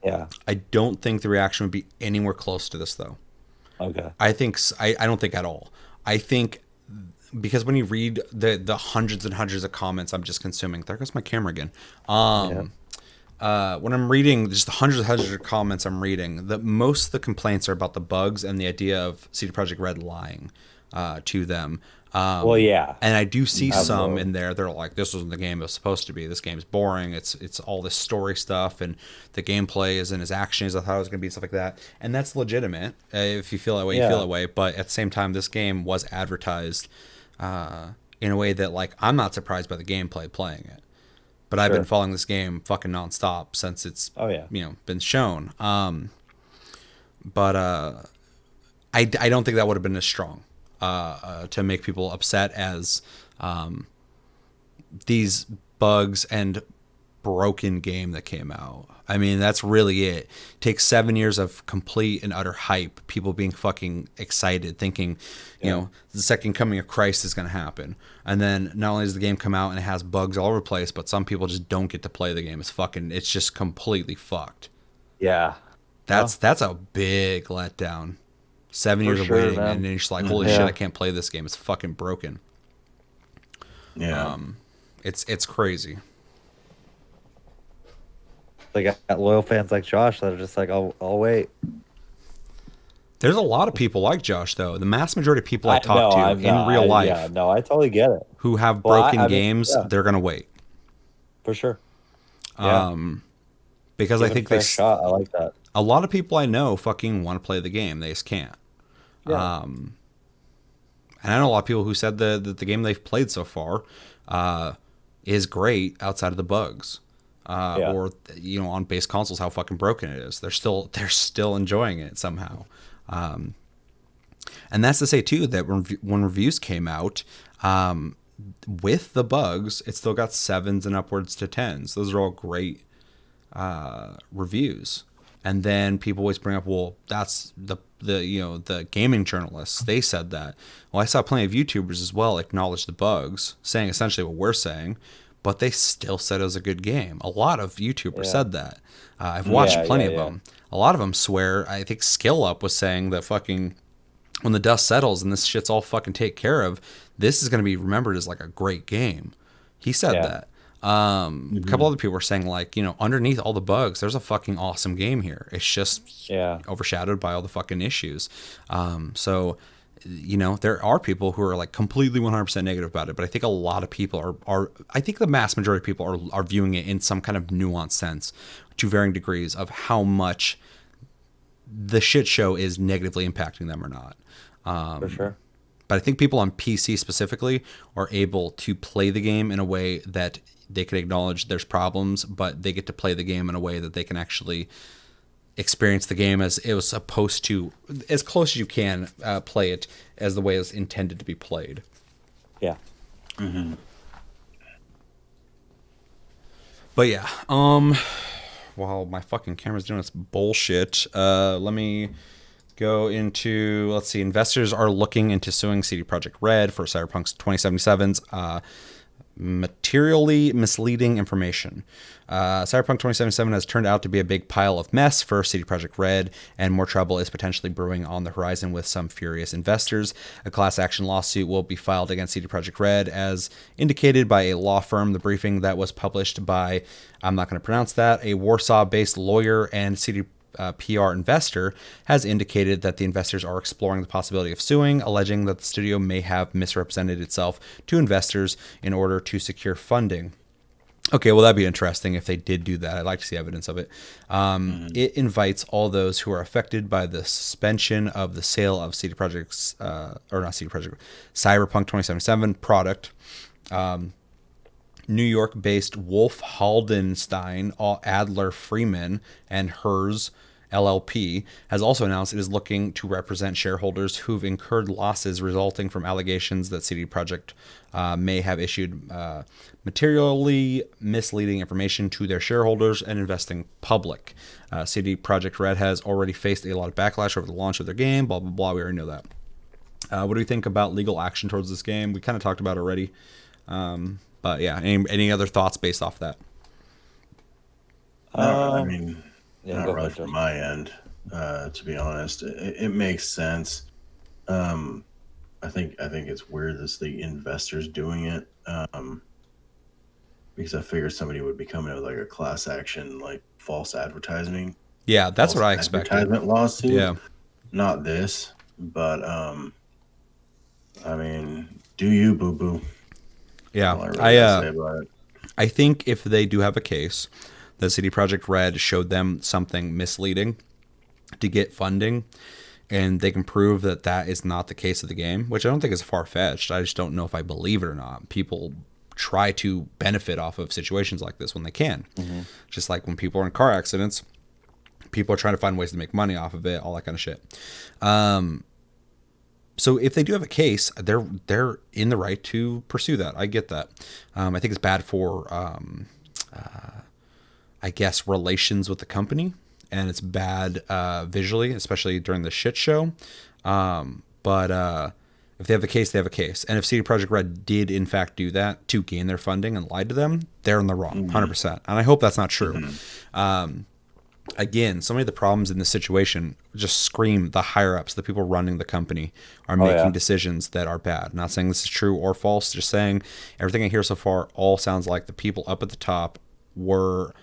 Yeah. I don't think the reaction would be anywhere close to this though. Okay. I don't think at all. I think because when you read the hundreds and hundreds of comments I'm just consuming, there goes my camera again. When I'm reading just the hundreds and hundreds of comments I'm reading, most of the complaints are about the bugs and the idea of CD Projekt Red lying. to them. Well, yeah, And I do see some absolutely. in there. They're like, "This wasn't the game it was supposed to be. This game's boring. It's all this story stuff, and the gameplay isn't as action as I thought it was going to be, and stuff like that." And that's legitimate. If you feel that way, you feel Yeah, that way. But at the same time, this game was advertised in a way that, like, I'm not surprised by the gameplay playing it. But I've been sure. following this game fucking nonstop since it's Oh yeah, been shown. But I don't think that would have been as strong to make people upset as these bugs and broken game that came out. I mean, that's really it. Takes 7 years of complete and utter hype, people being fucking excited, thinking, yeah, the second coming of Christ is going to happen. And then not only does the game come out and it has bugs all over the place, but some people just don't get to play the game. It's just completely fucked. yeah. That's No, that's a big letdown. Seven for years of sure, waiting, and man. then you're just like, holy shit, I Yeah, can't play this game. It's fucking broken. Yeah. It's crazy. they got loyal fans like Josh that are just like, I'll wait. There's a lot of people like Josh, though. The mass majority of people I I talk no, to I'm in not. real Yeah, life no, I totally get it. who have Well, broken I mean, games, yeah, they're gonna wait for sure. Yeah, um, because I give it a think fair shot. I like that. a lot of people I know fucking want to play the game. They just can't. Yeah, And I know a lot of people who said that the game they've played so far is great outside of the bugs. yeah, Or on base consoles how fucking broken it is. They're still enjoying it somehow. And that's to say too that when reviews came out, with the bugs, it still got sevens and upwards to tens. Those are all great reviews. And then people always bring up, well, that's the gaming journalists. They said that. Well, I saw plenty of YouTubers as well acknowledge the bugs, saying essentially what we're saying, but they still said it was a good game. A lot of YouTubers yeah, said that. I've watched yeah, plenty yeah, of yeah, them. A lot of them swear. I think Skill Up was saying that fucking when the dust settles and this shit's all fucking take care of, this is going to be remembered as like a great game. He said yeah, that. A couple other people were saying like, underneath all the bugs, there's a fucking awesome game here. It's just yeah, overshadowed by all the fucking issues. So there are people who are like completely 100% negative about it, but I think a lot of people I think the mass majority of people are viewing it in some kind of nuanced sense to varying degrees of how much the shit show is negatively impacting them or not. for sure. But I think people on PC specifically are able to play the game in a way that they can acknowledge there's problems, but they get to play the game in a way that they can actually experience the game as it was supposed to, as close as you can play it as the way it was intended to be played. Yeah, But yeah, while my fucking camera's doing its bullshit, let me go into, let's see, investors are looking into suing CD Projekt Red for Cyberpunk's 2077's materially misleading information. Cyberpunk 2077 has turned out to be a big pile of mess for CD Projekt Red, and more trouble is potentially brewing on the horizon with some furious investors. A class action lawsuit will be filed against CD Projekt Red, as indicated by a law firm. The briefing that was published by, I'm not going to pronounce that, a Warsaw-based lawyer and CD PR investor has indicated that the investors are exploring the possibility of suing, alleging that the studio may have misrepresented itself to investors in order to secure funding. Okay, well, that'd be interesting if they did do that. I'd like to see evidence of it. It invites all those who are affected by the suspension of the sale of CD Projekt's, or not CD Projekt, Cyberpunk 2077 product. New York-based Wolf Haldenstein, Adler Freeman, and Hers LLP has also announced it is looking to represent shareholders who've incurred losses resulting from allegations that CD Projekt may have issued materially misleading information to their shareholders and investing public. CD Projekt Red has already faced a lot of backlash over the launch of their game, blah, blah, blah. We already know that. What do we think about legal action towards this game? We kind of talked about it already. But yeah, any other thoughts based off that? I um, mean, yeah. not Go really ahead, from Josh. my end, to be honest. It makes sense. Um, I think it's weird that the investors doing it. Because I figured somebody would be coming out with like a class action, like Yeah, that's false what I expected. advertisement lawsuit. Yeah. Not this, but I mean, do you, boo boo? That's Yeah, all I really gotta say about it. I think if they do have a case, that CD Projekt Red showed them something misleading to get funding, and they can prove that that is not the case of the game, which I don't think is far fetched. I just don't know if I believe it or not. People try to benefit off of situations like this when they can. Mm-hmm. Just like when people are in car accidents, people are trying to find ways to make money off of it, all that kind of shit. So if they do have a case, they're in the right to pursue that. I get that. I think it's bad for, I guess, relations with the company, and it's bad visually, especially during the shit show. But if they have a case, they have a case. And if CD Projekt Red did in fact do that to gain their funding and lied to them, they're in the wrong, 100%. And I hope that's not true. Again, so many of the problems in this situation just scream the higher ups, the people running the company, are making decisions that are bad. Not saying this is true or false, just saying everything I hear so far all sounds like the people up at the top were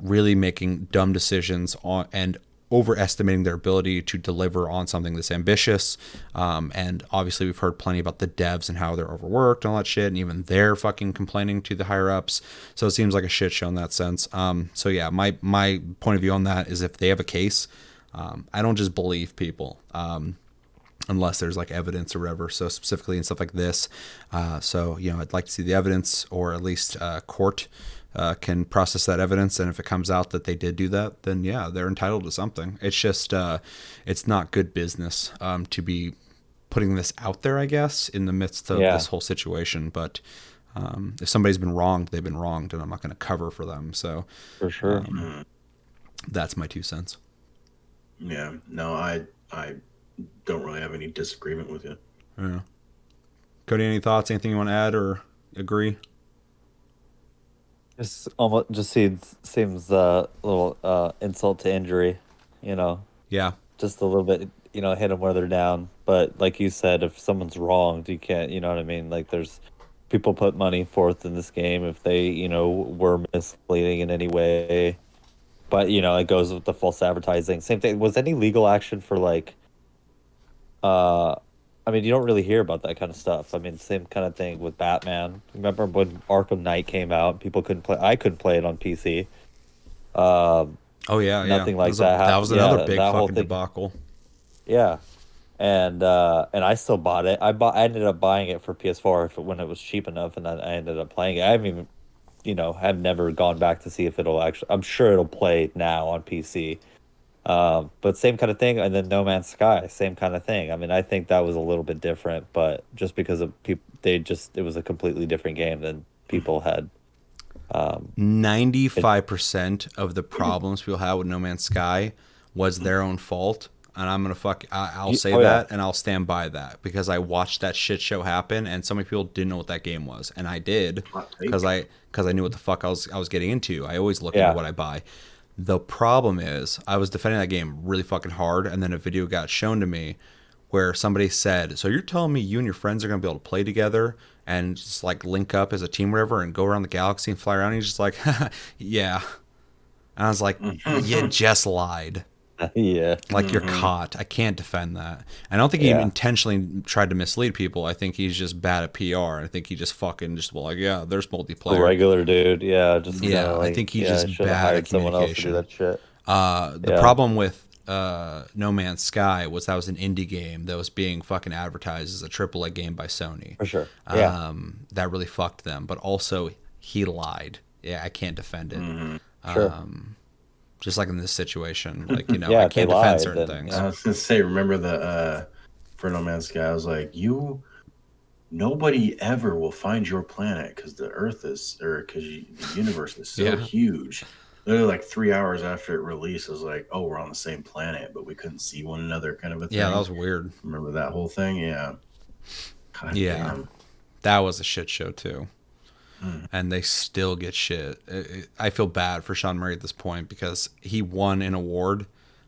really making dumb decisions and overestimating their ability to deliver on something that's ambitious. And obviously we've heard plenty about the devs and how they're overworked and all that shit, and even they're fucking complaining to the higher ups. So it seems like a shit show in that sense. So yeah, my point of view on that is if they have a case, I don't just believe people. Unless there's like evidence or whatever. So specifically in stuff like this. So, I'd like to see the evidence, or at least court can process that evidence. And if it comes out that they did do that, then yeah, they're entitled to something. It's just, it's not good business to be putting this out there, I guess, in the midst of this whole situation. But if somebody's been wronged, they've been wronged, and I'm not going to cover for them. So For sure. that's my 2 cents. Yeah. No, I don't really have any disagreement with you. Yeah. Cody, any thoughts? Anything you want to add or agree? Just seems a little insult to injury, Yeah. just a little bit, hit them where they're down. But like you said, if someone's wronged, you can't, you know what I mean? Like there's people put money forth in this game if they, were misleading in any way. But, it goes with the false advertising. Same thing. Was any legal action for like, I mean, you don't really hear about that kind of stuff. I mean, same kind of thing with Batman. Remember when Arkham Knight came out? People couldn't play. I couldn't play it on PC. Oh yeah, Nothing yeah. like that. That was another big that whole fucking thing. debacle. Yeah, and I still bought it. I ended up buying it for PS4 when it was cheap enough, and then I ended up playing it. I haven't even, have never gone back to see if it'll actually. I'm sure it'll play now on PC. But same kind of thing, and then No Man's Sky, same kind of thing. I mean, I think that was a little bit different, but just because of people, it was a completely different game than people had. 95% of the problems people had with No Man's Sky was their own fault, and I'm gonna I'll say that, and I'll stand by that because I watched that shit show happen, and so many people didn't know what that game was, and I did because I knew what the fuck I was getting into. I always look into what I buy. The problem is I was defending that game really fucking hard, and then a video got shown to me where somebody said, so you're telling me you and your friends are going to be able to play together and just like link up as a team wherever and go around the galaxy and fly around? And he's just like, yeah. And I was like, you just lied. Yeah. Like you're caught. I can't defend that. I don't think he intentionally tried to mislead people. I think he's just bad at PR. I think he just fucking just like, yeah, there's multiplayer. A regular dude. Yeah. Just I think he's just bad at someone else to do communication. that shit. The problem with No Man's Sky was that was an indie game that was being fucking advertised as a AAA game by Sony. For sure. Yeah. That really fucked them. But also, he lied. Yeah, I can't defend it. Sure. Just like in this situation, like Yeah, I can't they defend lied, certain then, things. I was gonna say, remember the for No Man's Sky? I was like, nobody ever will find your planet because the Earth is, or because the universe is so huge. Literally, like 3 hours after it released, it was like, oh, we're on the same planet, but we couldn't see one another, kind of a thing. Yeah, that was weird. Remember that whole thing? Yeah. God damn. That was a shit show too. And they still get shit. I feel bad for Sean Murray at this point because he won an award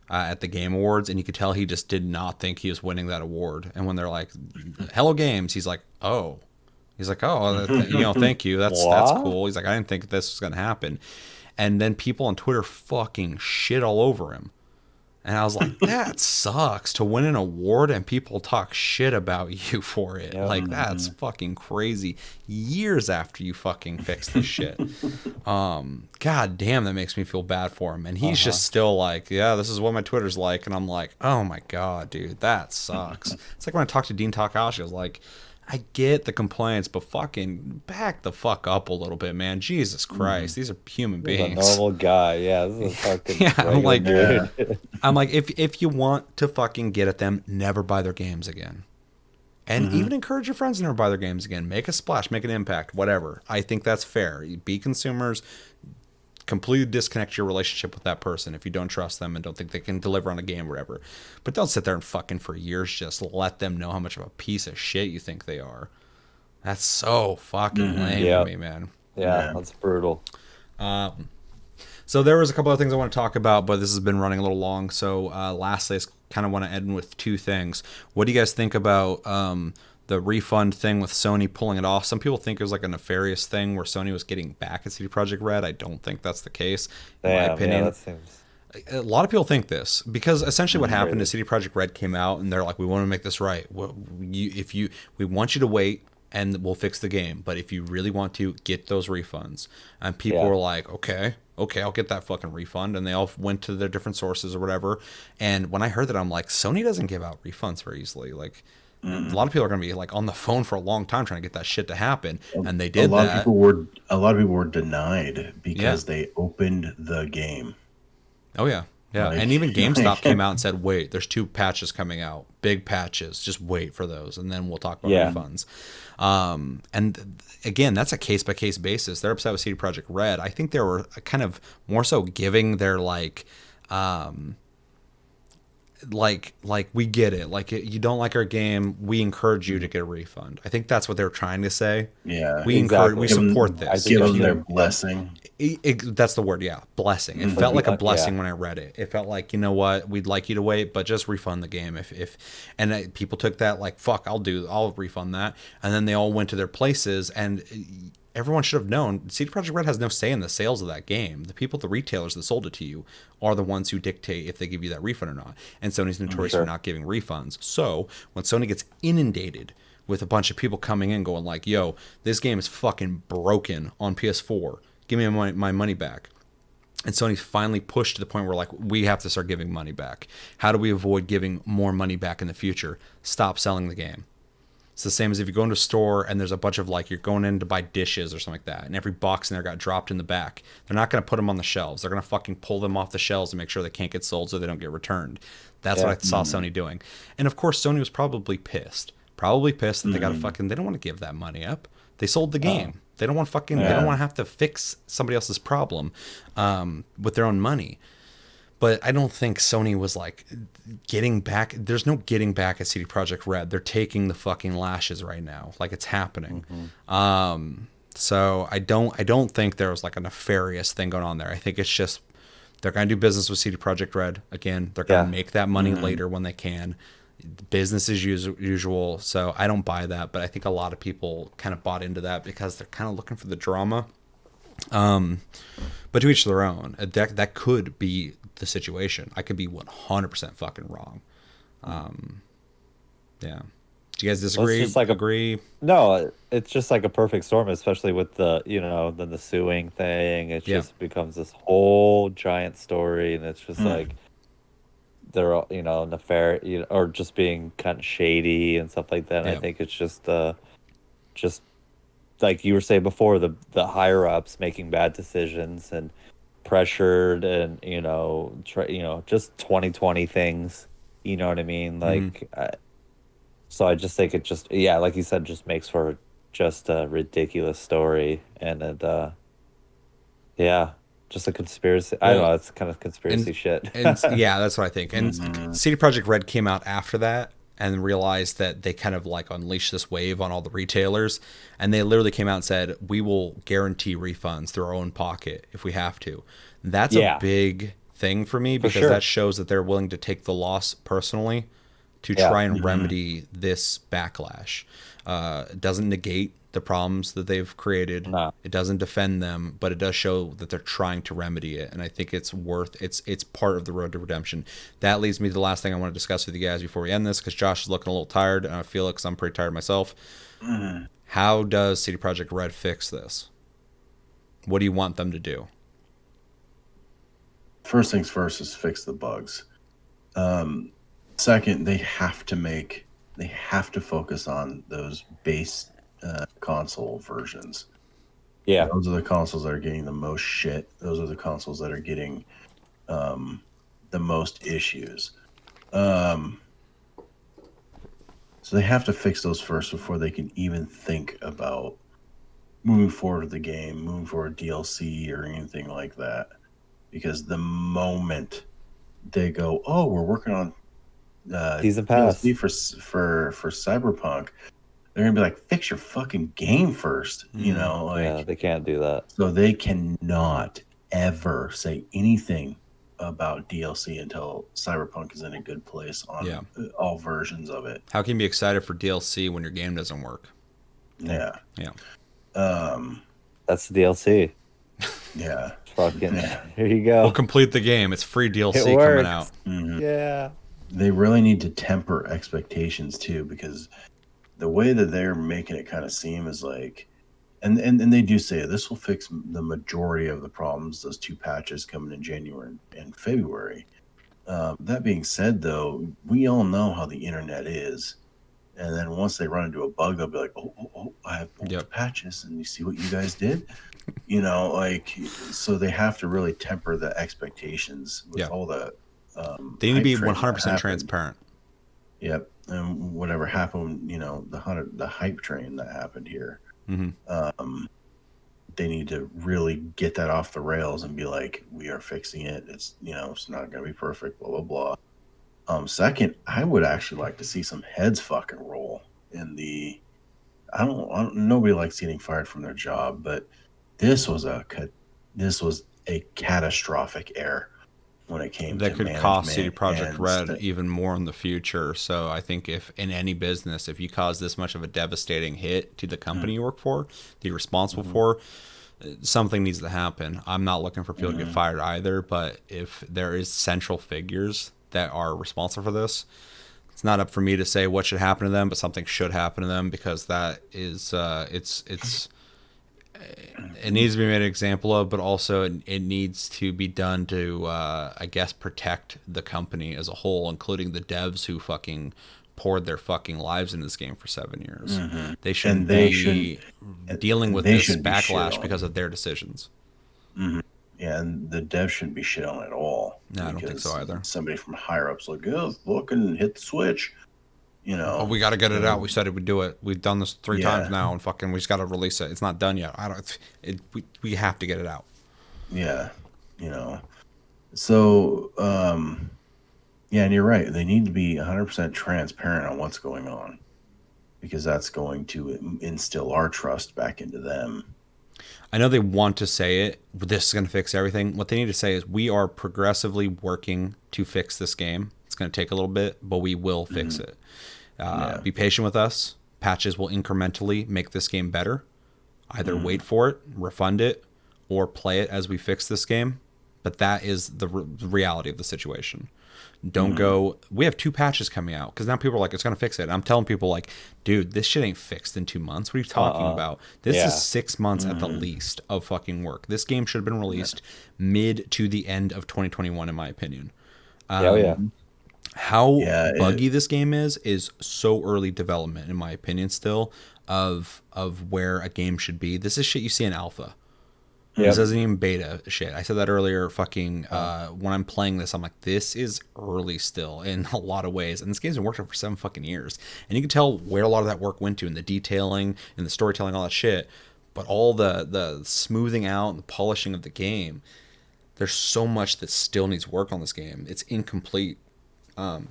at the Game Awards, and you could tell he just did not think he was winning that award. And when they're like, "Hello Games," he's like, "Oh," thank you. That's cool. He's like, "I didn't think this was gonna happen." And then people on Twitter fucking shit all over him. And I was like, that sucks to win an award and people talk shit about you for it. Yep. Like, that's fucking crazy. Years after you fucking fix this shit. God damn, that makes me feel bad for him. And he's just still like, yeah, this is what my Twitter's like. And I'm like, oh my God, dude, that sucks. It's like when I talked to Dean Takahashi, I was like, I get the complaints, but fucking back the fuck up a little bit, man. Jesus Christ, these are human He's a beings. normal guy. Yeah, this is a fucking Yeah, I'm like, regular dude. I'm like, if you want to fucking get at them, never buy their games again. And even encourage your friends to never buy their games again. Make a splash, make an impact, whatever. I think that's fair. Be consumers. Completely disconnect your relationship with that person if you don't trust them and don't think they can deliver on a game or whatever. But don't sit there and fucking for years just let them know how much of a piece of shit you think they are. That's so fucking lame to me, man. Yeah, that's brutal. So there was a couple of things I want to talk about, but this has been running a little long. So lastly, I kind of want to end with two things. What do you guys think about the refund thing with Sony pulling it off? Some people think it was like a nefarious thing where Sony was getting back at CD Projekt Red. I don't think that's the case, in my opinion. Yeah, that seems... A lot of people think this because essentially what happened is CD Projekt Red came out and they're like, we want to make this right. We want you to wait and we'll fix the game, but if you really want to, get those refunds. And people were like, okay, I'll get that fucking refund. And they all went to their different sources or whatever. And when I heard that, I'm like, Sony doesn't give out refunds very easily. Like, a lot of people are going to be like on the phone for a long time trying to get that shit to happen, and they did a lot that. A lot of people were denied because they opened the game. Oh yeah, yeah, Like, and even GameStop came out and said, "Wait, there's 2 patches coming out, big patches. Just wait for those, and then we'll talk about refunds." And again, that's a case by case basis. They're upset with CD Projekt Red. I think they were kind of more so giving their like we get it. Like, you don't like our game, we encourage you to get a refund. I think that's what they were trying to say. Yeah, we encourage, we support this. Give them their blessing. That's the word, yeah, blessing. It felt like a blessing when I read it. It felt like, you know what, we'd like you to wait, but just refund the game. And people took that like, fuck, I'll refund that. And then they all went to their places, and everyone should have known CD Projekt Red has no say in the sales of that game. The people, the retailers that sold it to you, are the ones who dictate if they give you that refund or not. And Sony's notorious for not giving refunds. So when Sony gets inundated with a bunch of people coming in going like, yo, this game is fucking broken on PS4, give me my money back. And Sony's finally pushed to the point where like, we have to start giving money back. How do we avoid giving more money back in the future? Stop selling the game. It's the same as if you go into a store and there's a bunch of like, you're going in to buy dishes or something like that, and every box in there got dropped in the back. They're not going to put them on the shelves. They're going to fucking pull them off the shelves and make sure they can't get sold so they don't get returned. That's what I saw Sony doing. And of course, Sony was probably pissed. That they got they don't want to give that money up. They sold the game. They don't want they don't want to have to fix somebody else's problem with their own money. But I don't think Sony was like getting back. There's no getting back at CD Projekt Red. They're taking the fucking lashes right now. Like, it's happening. So I don't think there was like a nefarious thing going on there. I think it's just they're going to do business with CD Projekt Red. Again, they're going to make that money later when they can. Business as usual. So I don't buy that. But I think a lot of people kind of bought into that because they're kind of looking for the drama. But to each their own. That could be the situation. I could be 100% fucking wrong. Yeah. Do you guys disagree? Well, agree? No, it's just like a perfect storm, especially with the then the suing thing. It just becomes this whole giant story, and it's just like they're all nefarious, or just being kind of shady and stuff like that. And I think it's just like you were saying before, the higher ups making bad decisions and pressured, and just 2020 things. You know what I mean? Like, so I just think it just like you said, just makes for just a ridiculous story, and it just a conspiracy. I don't know. It's kind of conspiracy shit. And yeah, that's what I think. And CD Projekt Red came out after that and realized that they kind of like unleashed this wave on all the retailers, and they literally came out and said, we will guarantee refunds through our own pocket if we have to. That's a big thing for me, because that shows that they're willing to take the loss personally to try and remedy this backlash. It doesn't negate the problems that they've created. No. It doesn't defend them, but it does show that they're trying to remedy it. And I think it's part of the road to redemption. That leads me to the last thing I want to discuss with you guys before we end this, because Josh is looking a little tired, and I feel it because I'm pretty tired myself. How does CD Projekt Red fix this? What do you want them to do? First things first is fix the bugs. Second, they have to focus on those base console versions. Yeah. Those are the consoles that are getting the most shit. Those are the consoles that are getting the most issues. So they have to fix those first before they can even think about moving forward with the game, moving forward DLC or anything like that. Because the moment they go, oh, we're working on Season pass DLC for Cyberpunk, they're gonna be like, fix your fucking game first, you know? Like, yeah, they can't do that. So they cannot ever say anything about DLC until Cyberpunk is in a good place on all versions of it. How can you be excited for DLC when your game doesn't work? Yeah. That's the DLC. Yeah. Fucking here you go. We'll complete the game. It's free DLC It coming works. out. Yeah. They really need to temper expectations too, because the way that they're making it kind of seem is like, and they do say this will fix the majority of the problems, those 2 patches coming in January and February. That being said, though, we all know how the internet is. And then once they run into a bug, they'll be like, oh, I have multiple patches, and you see what you guys did? You know, like, so they have to really temper the expectations with all the they need to be 100% transparent. Yep. And whatever happened, you know, the hype train that happened here, they need to really get that off the rails and be like, we are fixing it. It's, you know, it's not going to be perfect, blah, blah, blah. Second, I would actually like to see some heads fucking roll in the, nobody likes getting fired from their job, but this was a catastrophic error when it came that to could cost CD management Projekt Red even more in the future. So I think if in any business, if you cause this much of a devastating hit to the company you work for, that you're responsible for, something needs to happen. I'm not looking for people to get fired either, but if there is central figures that are responsible for this, it's not up for me to say what should happen to them, but something should happen to them, because that is it needs to be made an example of, but also it needs to be done to, I guess, protect the company as a whole, including the devs who fucking poured their fucking lives into this game for 7 years. They shouldn't be dealing with this backlash because of their decisions. Yeah, and the dev shouldn't be shit on at all. No, I don't think so either. Somebody from higher ups like, oh, look and hit the switch. You know, we got to get it out. We said it would do it. We've done this 3 times now, and fucking, we just got to release it. It's not done yet. We have to get it out. Yeah, you know. So, yeah, and you're right. They need to be 100% transparent on what's going on, because that's going to instill our trust back into them. I know they want to say it, but this is going to fix everything. What they need to say is, we are progressively working to fix this game. It's going to take a little bit, but we will fix it. Be patient with us. Patches will incrementally make this game better. Either wait for it, refund it, or play it as we fix this game. But that is the reality of the situation. Don't go, we have 2 patches coming out, because now people are like, it's going to fix it. And I'm telling people like, dude, this shit ain't fixed in 2 months. What are you talking about? This is 6 months at the least of fucking work. This game should have been released mid to the end of 2021, in my opinion. How buggy this game is so early development, in my opinion, still, of where a game should be. This is shit you see in alpha. This isn't even beta shit. I said that earlier. Fucking when I'm playing this, I'm like, this is early still in a lot of ways. And this game's been working for 7 fucking years. And you can tell where a lot of that work went to, in the detailing, in the storytelling, all that shit. But all the smoothing out and the polishing of the game, there's so much that still needs work on this game. It's incomplete. And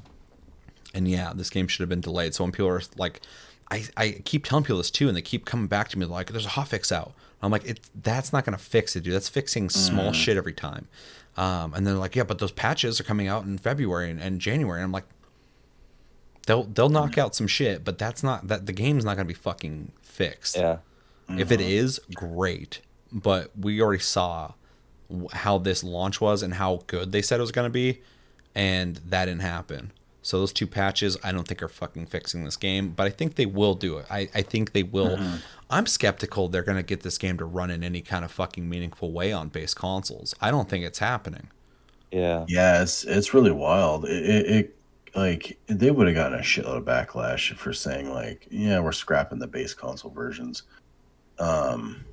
yeah, this game should have been delayed. So when people are like, I keep telling people this too, and they keep coming back to me like, there's a hotfix out. I'm like, that's not going to fix it, dude. That's fixing small shit every time. And they're like, yeah, but those patches are coming out in February and January. And I'm like, they'll knock out some shit, but that's not, that the game's not going to be fucking fixed. Yeah. If it is, great. But we already saw how this launch was and how good they said it was going to be, and that didn't happen. So those 2 patches, I don't think are fucking fixing this game, but I think they will do it. I think they will. I'm skeptical they're going to get this game to run in any kind of fucking meaningful way on base consoles. I don't think it's happening. Yeah, it's really wild. It like they would have gotten a shitload of backlash for saying like, yeah, we're scrapping the base console versions. And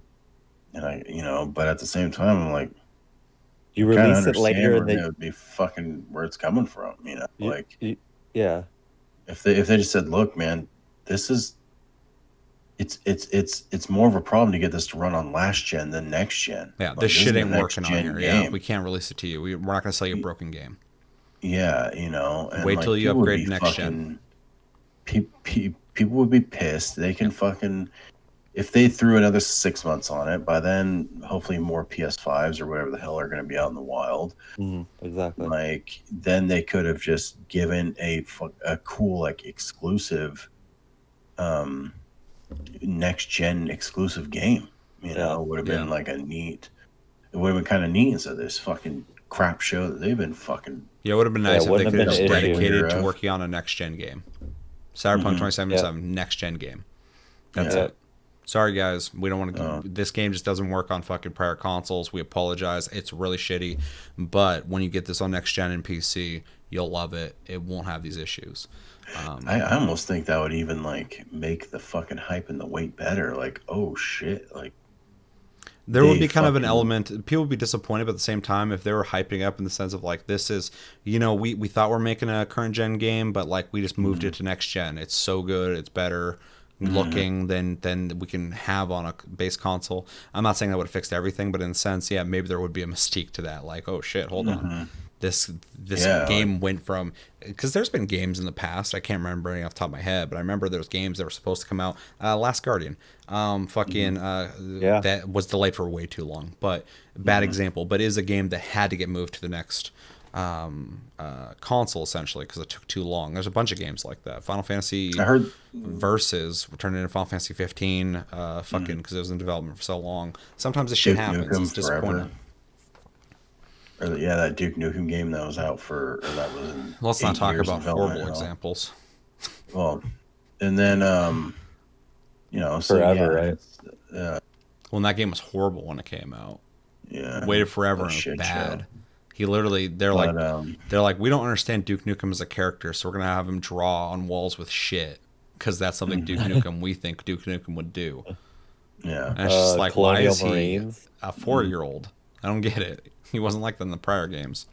but at the same time, I'm like, You kind of release it understand later, where and it would be fucking where it's coming from. Like yeah, if they just said, look, man, this is it's more of a problem to get this to run on last gen than next gen. Yeah, Like, this shit is a ain't working on next-gen here. Yeah, game. we can't release it to you. We're not going to sell you a broken game. Yeah, and Wait like till you people would upgrade be next gen. people would be pissed. They can fucking if they threw another 6 months on it, by then hopefully more PS5s or whatever the hell are going to be out in the wild. exactly. Like then they could have just given a cool like exclusive, next gen exclusive game. Would have been like a neat. It would have been kind of neat instead of this fucking crap show that they've been fucking. Yeah, it would have been nice it if they wouldn't could have have just been an issue. dedicated to Of. working on a next gen game. Cyberpunk 2077 next gen game. That's it. Sorry guys, we don't want to. This game just doesn't work on fucking prior consoles. We apologize. It's really shitty. But when you get this on next gen and PC, you'll love it. It won't have these issues. I almost think that would even like make the fucking hype and the wait better. Like, oh shit, like there would be kind of an element. People would be disappointed, but at the same time, if they were hyping up in the sense of like, this is, we thought we're making a current gen game, but like we just moved it to next gen. It's so good. It's better looking than we can have on a base console. I'm not saying that would have fixed everything, but in a sense, yeah, maybe there would be a mystique to that. Like, oh shit, hold on. This game went from, because there's been games in the past, I can't remember any off the top of my head, but I remember there was games that were supposed to come out. Last Guardian, that was delayed for way too long, but bad example, but is a game that had to get moved to the next console essentially because it took too long. There's a bunch of games like that. Final Fantasy Versus turned into Final Fantasy 15 fucking because it was in development for so long. Sometimes this shit happens. Nukem It's disappointing. That Duke Nukem game that was out that was in Let's not talk about horrible examples. examples. Well, and then Forever, right? Well, and that game was horrible when it came out. Yeah, Waited forever and it was bad. Show. He literally, they're like, we don't understand Duke Nukem as a character, so we're gonna have him draw on walls with shit because that's something Duke Nukem we think Duke Nukem would do. Yeah, and it's just like, why is Marines? he a 4-year-old? I don't get it. He wasn't like that in the prior games.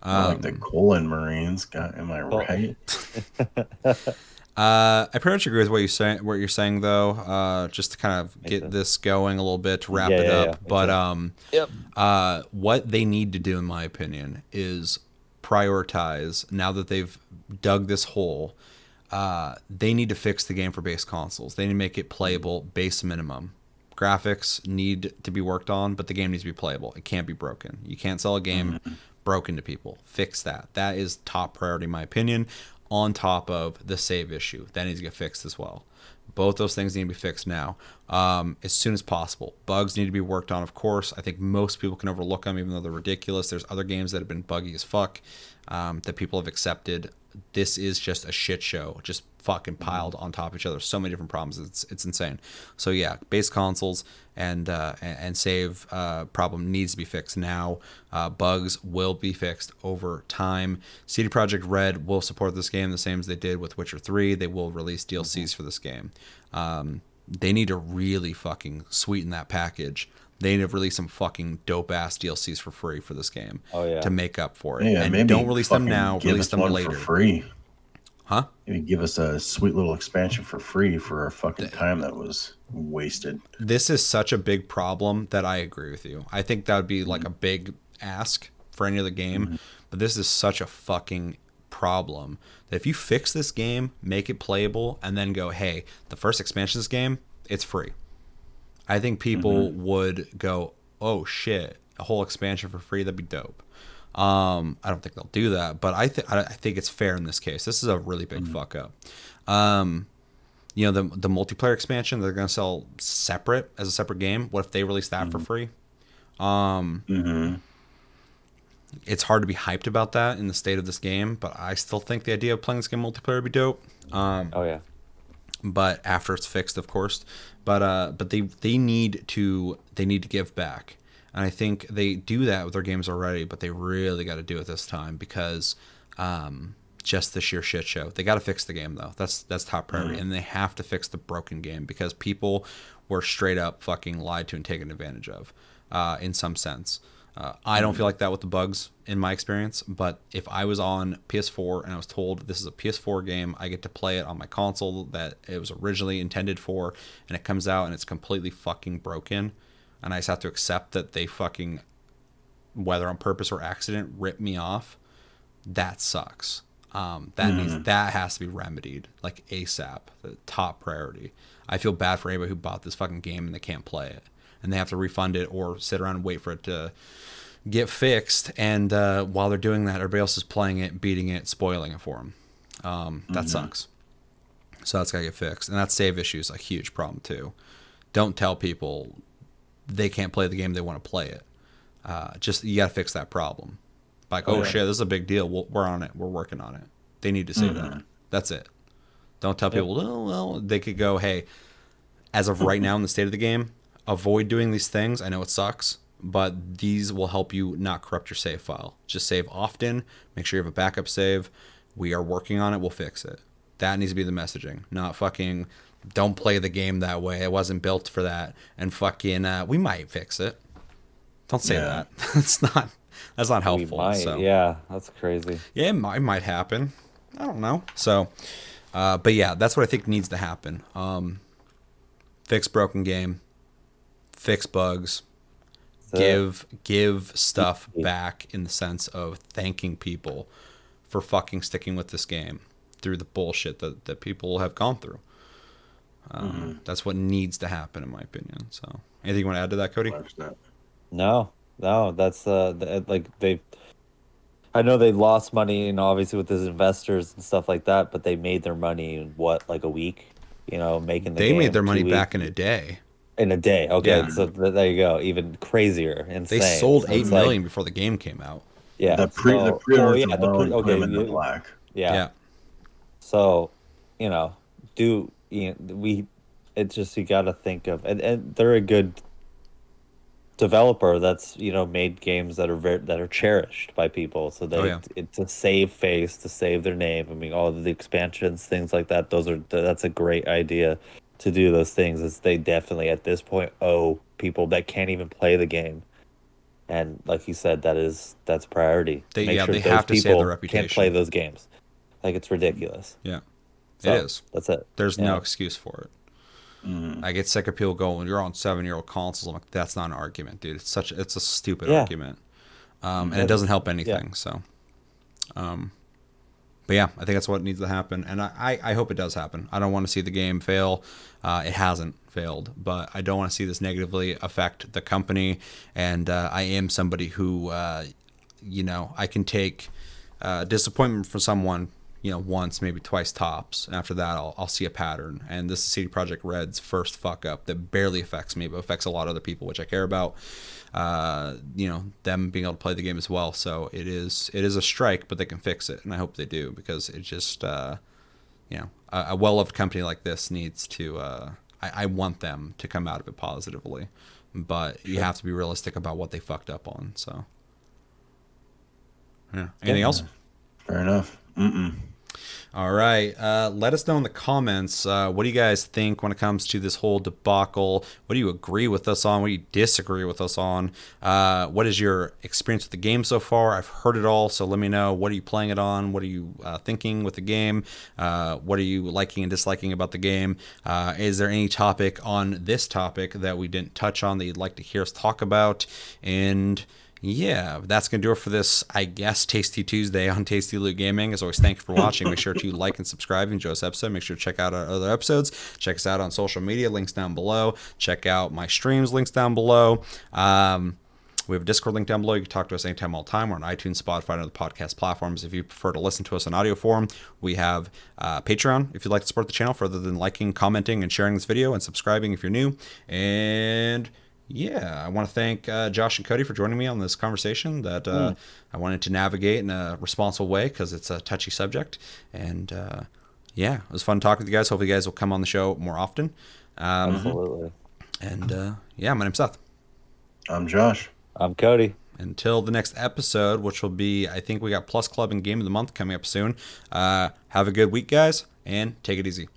Like the Colon Marines. God, am I right? I pretty much agree with what you're saying though. Just to kind of get this going a little bit to wrap it up. But what they need to do, in my opinion, is prioritize. Now that they've dug this hole, they need to fix the game for base consoles. They need to make it playable, base minimum. Graphics need to be worked on, but the game needs to be playable. It can't be broken. You can't sell a game broken to people. Fix that. That is top priority, in my opinion, on top of the save issue. That needs to get fixed as well. Both those things need to be fixed now, as soon as possible. Bugs need to be worked on, of course. I think most people can overlook them, even though they're ridiculous. There's other games that have been buggy as fuck that people have accepted. This is just a shit show, just fucking piled on top of each other. So many different problems. It's insane. So yeah, base consoles and save problem needs to be fixed now. Bugs will be fixed over time. CD Projekt Red will support this game the same as they did with Witcher 3. They will release DLCs for this game. They need to really fucking sweeten that package. They need to release some fucking dope ass DLCs for free for this game to make up for it. Yeah, and maybe don't release them now. Release them later. For free. Huh? Maybe give us a sweet little expansion for free for our fucking time that was wasted. This is such a big problem that I agree with you. I think that would be like a big ask for any other game, but this is such a fucking problem that if you fix this game, make it playable, and then go, hey, the first expansion of this game, it's free. I think people would go, oh shit, a whole expansion for free, that'd be dope. I don't think they'll do that, but I think it's fair in this case. This is a really big fuck up. the multiplayer expansion they're going to sell separate as a separate game. What if they release that for free? It's hard to be hyped about that in the state of this game, but I still think the idea of playing this game multiplayer would be dope. Oh yeah. But after it's fixed, of course. But they need to give back, and I think they do that with their games already. But they really got to do it this time because just the sheer shit show. They got to fix the game though. That's top priority, and they have to fix the broken game because people were straight up fucking lied to and taken advantage of, in some sense. I don't feel like that with the bugs in my experience, but if I was on PS4 and I was told this is a PS4 game, I get to play it on my console that it was originally intended for, and it comes out and it's completely fucking broken, and I just have to accept that they fucking, whether on purpose or accident, rip me off, that sucks. That has to be remedied like ASAP, the top priority. I feel bad for anybody who bought this fucking game and they can't play it, and they have to refund it or sit around and wait for it to get fixed. And while they're doing that, everybody else is playing it, beating it, spoiling it for them. That sucks. So that's got to get fixed. And that save issue is a huge problem too. Don't tell people they can't play the game, they want to play it. Just you got to fix that problem. Like, shit, this is a big deal. We're on it. We're working on it. They need to say that. That's it. Don't tell people, oh, well, they could go, hey, as of right now in the state of the game, avoid doing these things. I know it sucks, but these will help you not corrupt your save file. Just save often. Make sure you have a backup save. We are working on it. We'll fix it. That needs to be the messaging. Not fucking don't play the game that way. It wasn't built for that. And fucking we might fix it. Don't say that. That's not helpful. Yeah, that's crazy. Yeah, it might happen. I don't know. So, but yeah, that's what I think needs to happen. Fix broken game. Fix bugs. Give stuff back in the sense of thanking people for fucking sticking with this game through the bullshit that people have gone through. That's what needs to happen, in my opinion. So, anything you want to add to that, Cody? 100%. No, that's like I know they lost money, obviously with those investors and stuff like that, but they made their money in like a week, making the game. They made their money back in a day. In a day, okay. Yeah. So there you go, even crazier, insane. They sold So 8 it's million before the game came out. Yeah, The pre-orders alone put them in the you- black. yeah. So, it's just you got to think of, and they're a good developer that's made games that are cherished by people. So to save face, to save their name. I mean, all of the expansions, things like that. That's a great idea to do those things. Is they definitely at this point owe people that can't even play the game. And like you said, that's priority. They Make sure have to those save people their reputation. can't play those games. Like, it's ridiculous. Yeah, So, it is. That's it. There's Yeah. no excuse for it. I get sick of people going, "You're on 7-year-old consoles." I'm like, that's not an argument, dude. It's a stupid argument, and it doesn't help anything. So, but yeah, I think that's what needs to happen, and I hope it does happen. I don't want to see the game fail. It hasn't failed, but I don't want to see this negatively affect the company. And I am somebody who, I can take disappointment from someone, once, maybe twice tops. After that, I'll see a pattern. And this is CD Projekt Red's first fuck up that barely affects me, but affects a lot of other people, which I care about. Them being able to play the game as well. So it is a strike, but they can fix it, and I hope they do, because it just, a well-loved company like this needs to. I want them to come out of it positively, but you have to be realistic about what they fucked up on. So, yeah. Anything else? Fair enough. All right. Let us know in the comments. What do you guys think when it comes to this whole debacle? What do you agree with us on? What do you disagree with us on? What is your experience with the game so far? I've heard it all, so let me know. What are you playing it on? What are you thinking with the game? What are you liking and disliking about the game? Is there any topic on this topic that we didn't touch on that you'd like to hear us talk about? And yeah, that's going to do it for this, I guess, Tasty Tuesday on Tasty Loot Gaming. As always, thank you for watching. Make sure to like and subscribe and enjoy this episode. Make sure to check out our other episodes. Check us out on social media, links down below. Check out my streams, links down below. We have a Discord link down below. You can talk to us anytime, all the time. We're on iTunes, Spotify, and other podcast platforms. If you prefer to listen to us in audio form, we have Patreon if you'd like to support the channel further than liking, commenting, and sharing this video, and subscribing if you're new. And yeah, I want to thank Josh and Cody for joining me on this conversation that I wanted to navigate in a responsible way because it's a touchy subject. And yeah, it was fun talking with you guys. Hopefully you guys will come on the show more often. Absolutely. And yeah, my name's Seth. I'm Josh. I'm Cody. Until the next episode, which will be, I think we got Plus Club and Game of the Month coming up soon. Have a good week, guys, and take it easy.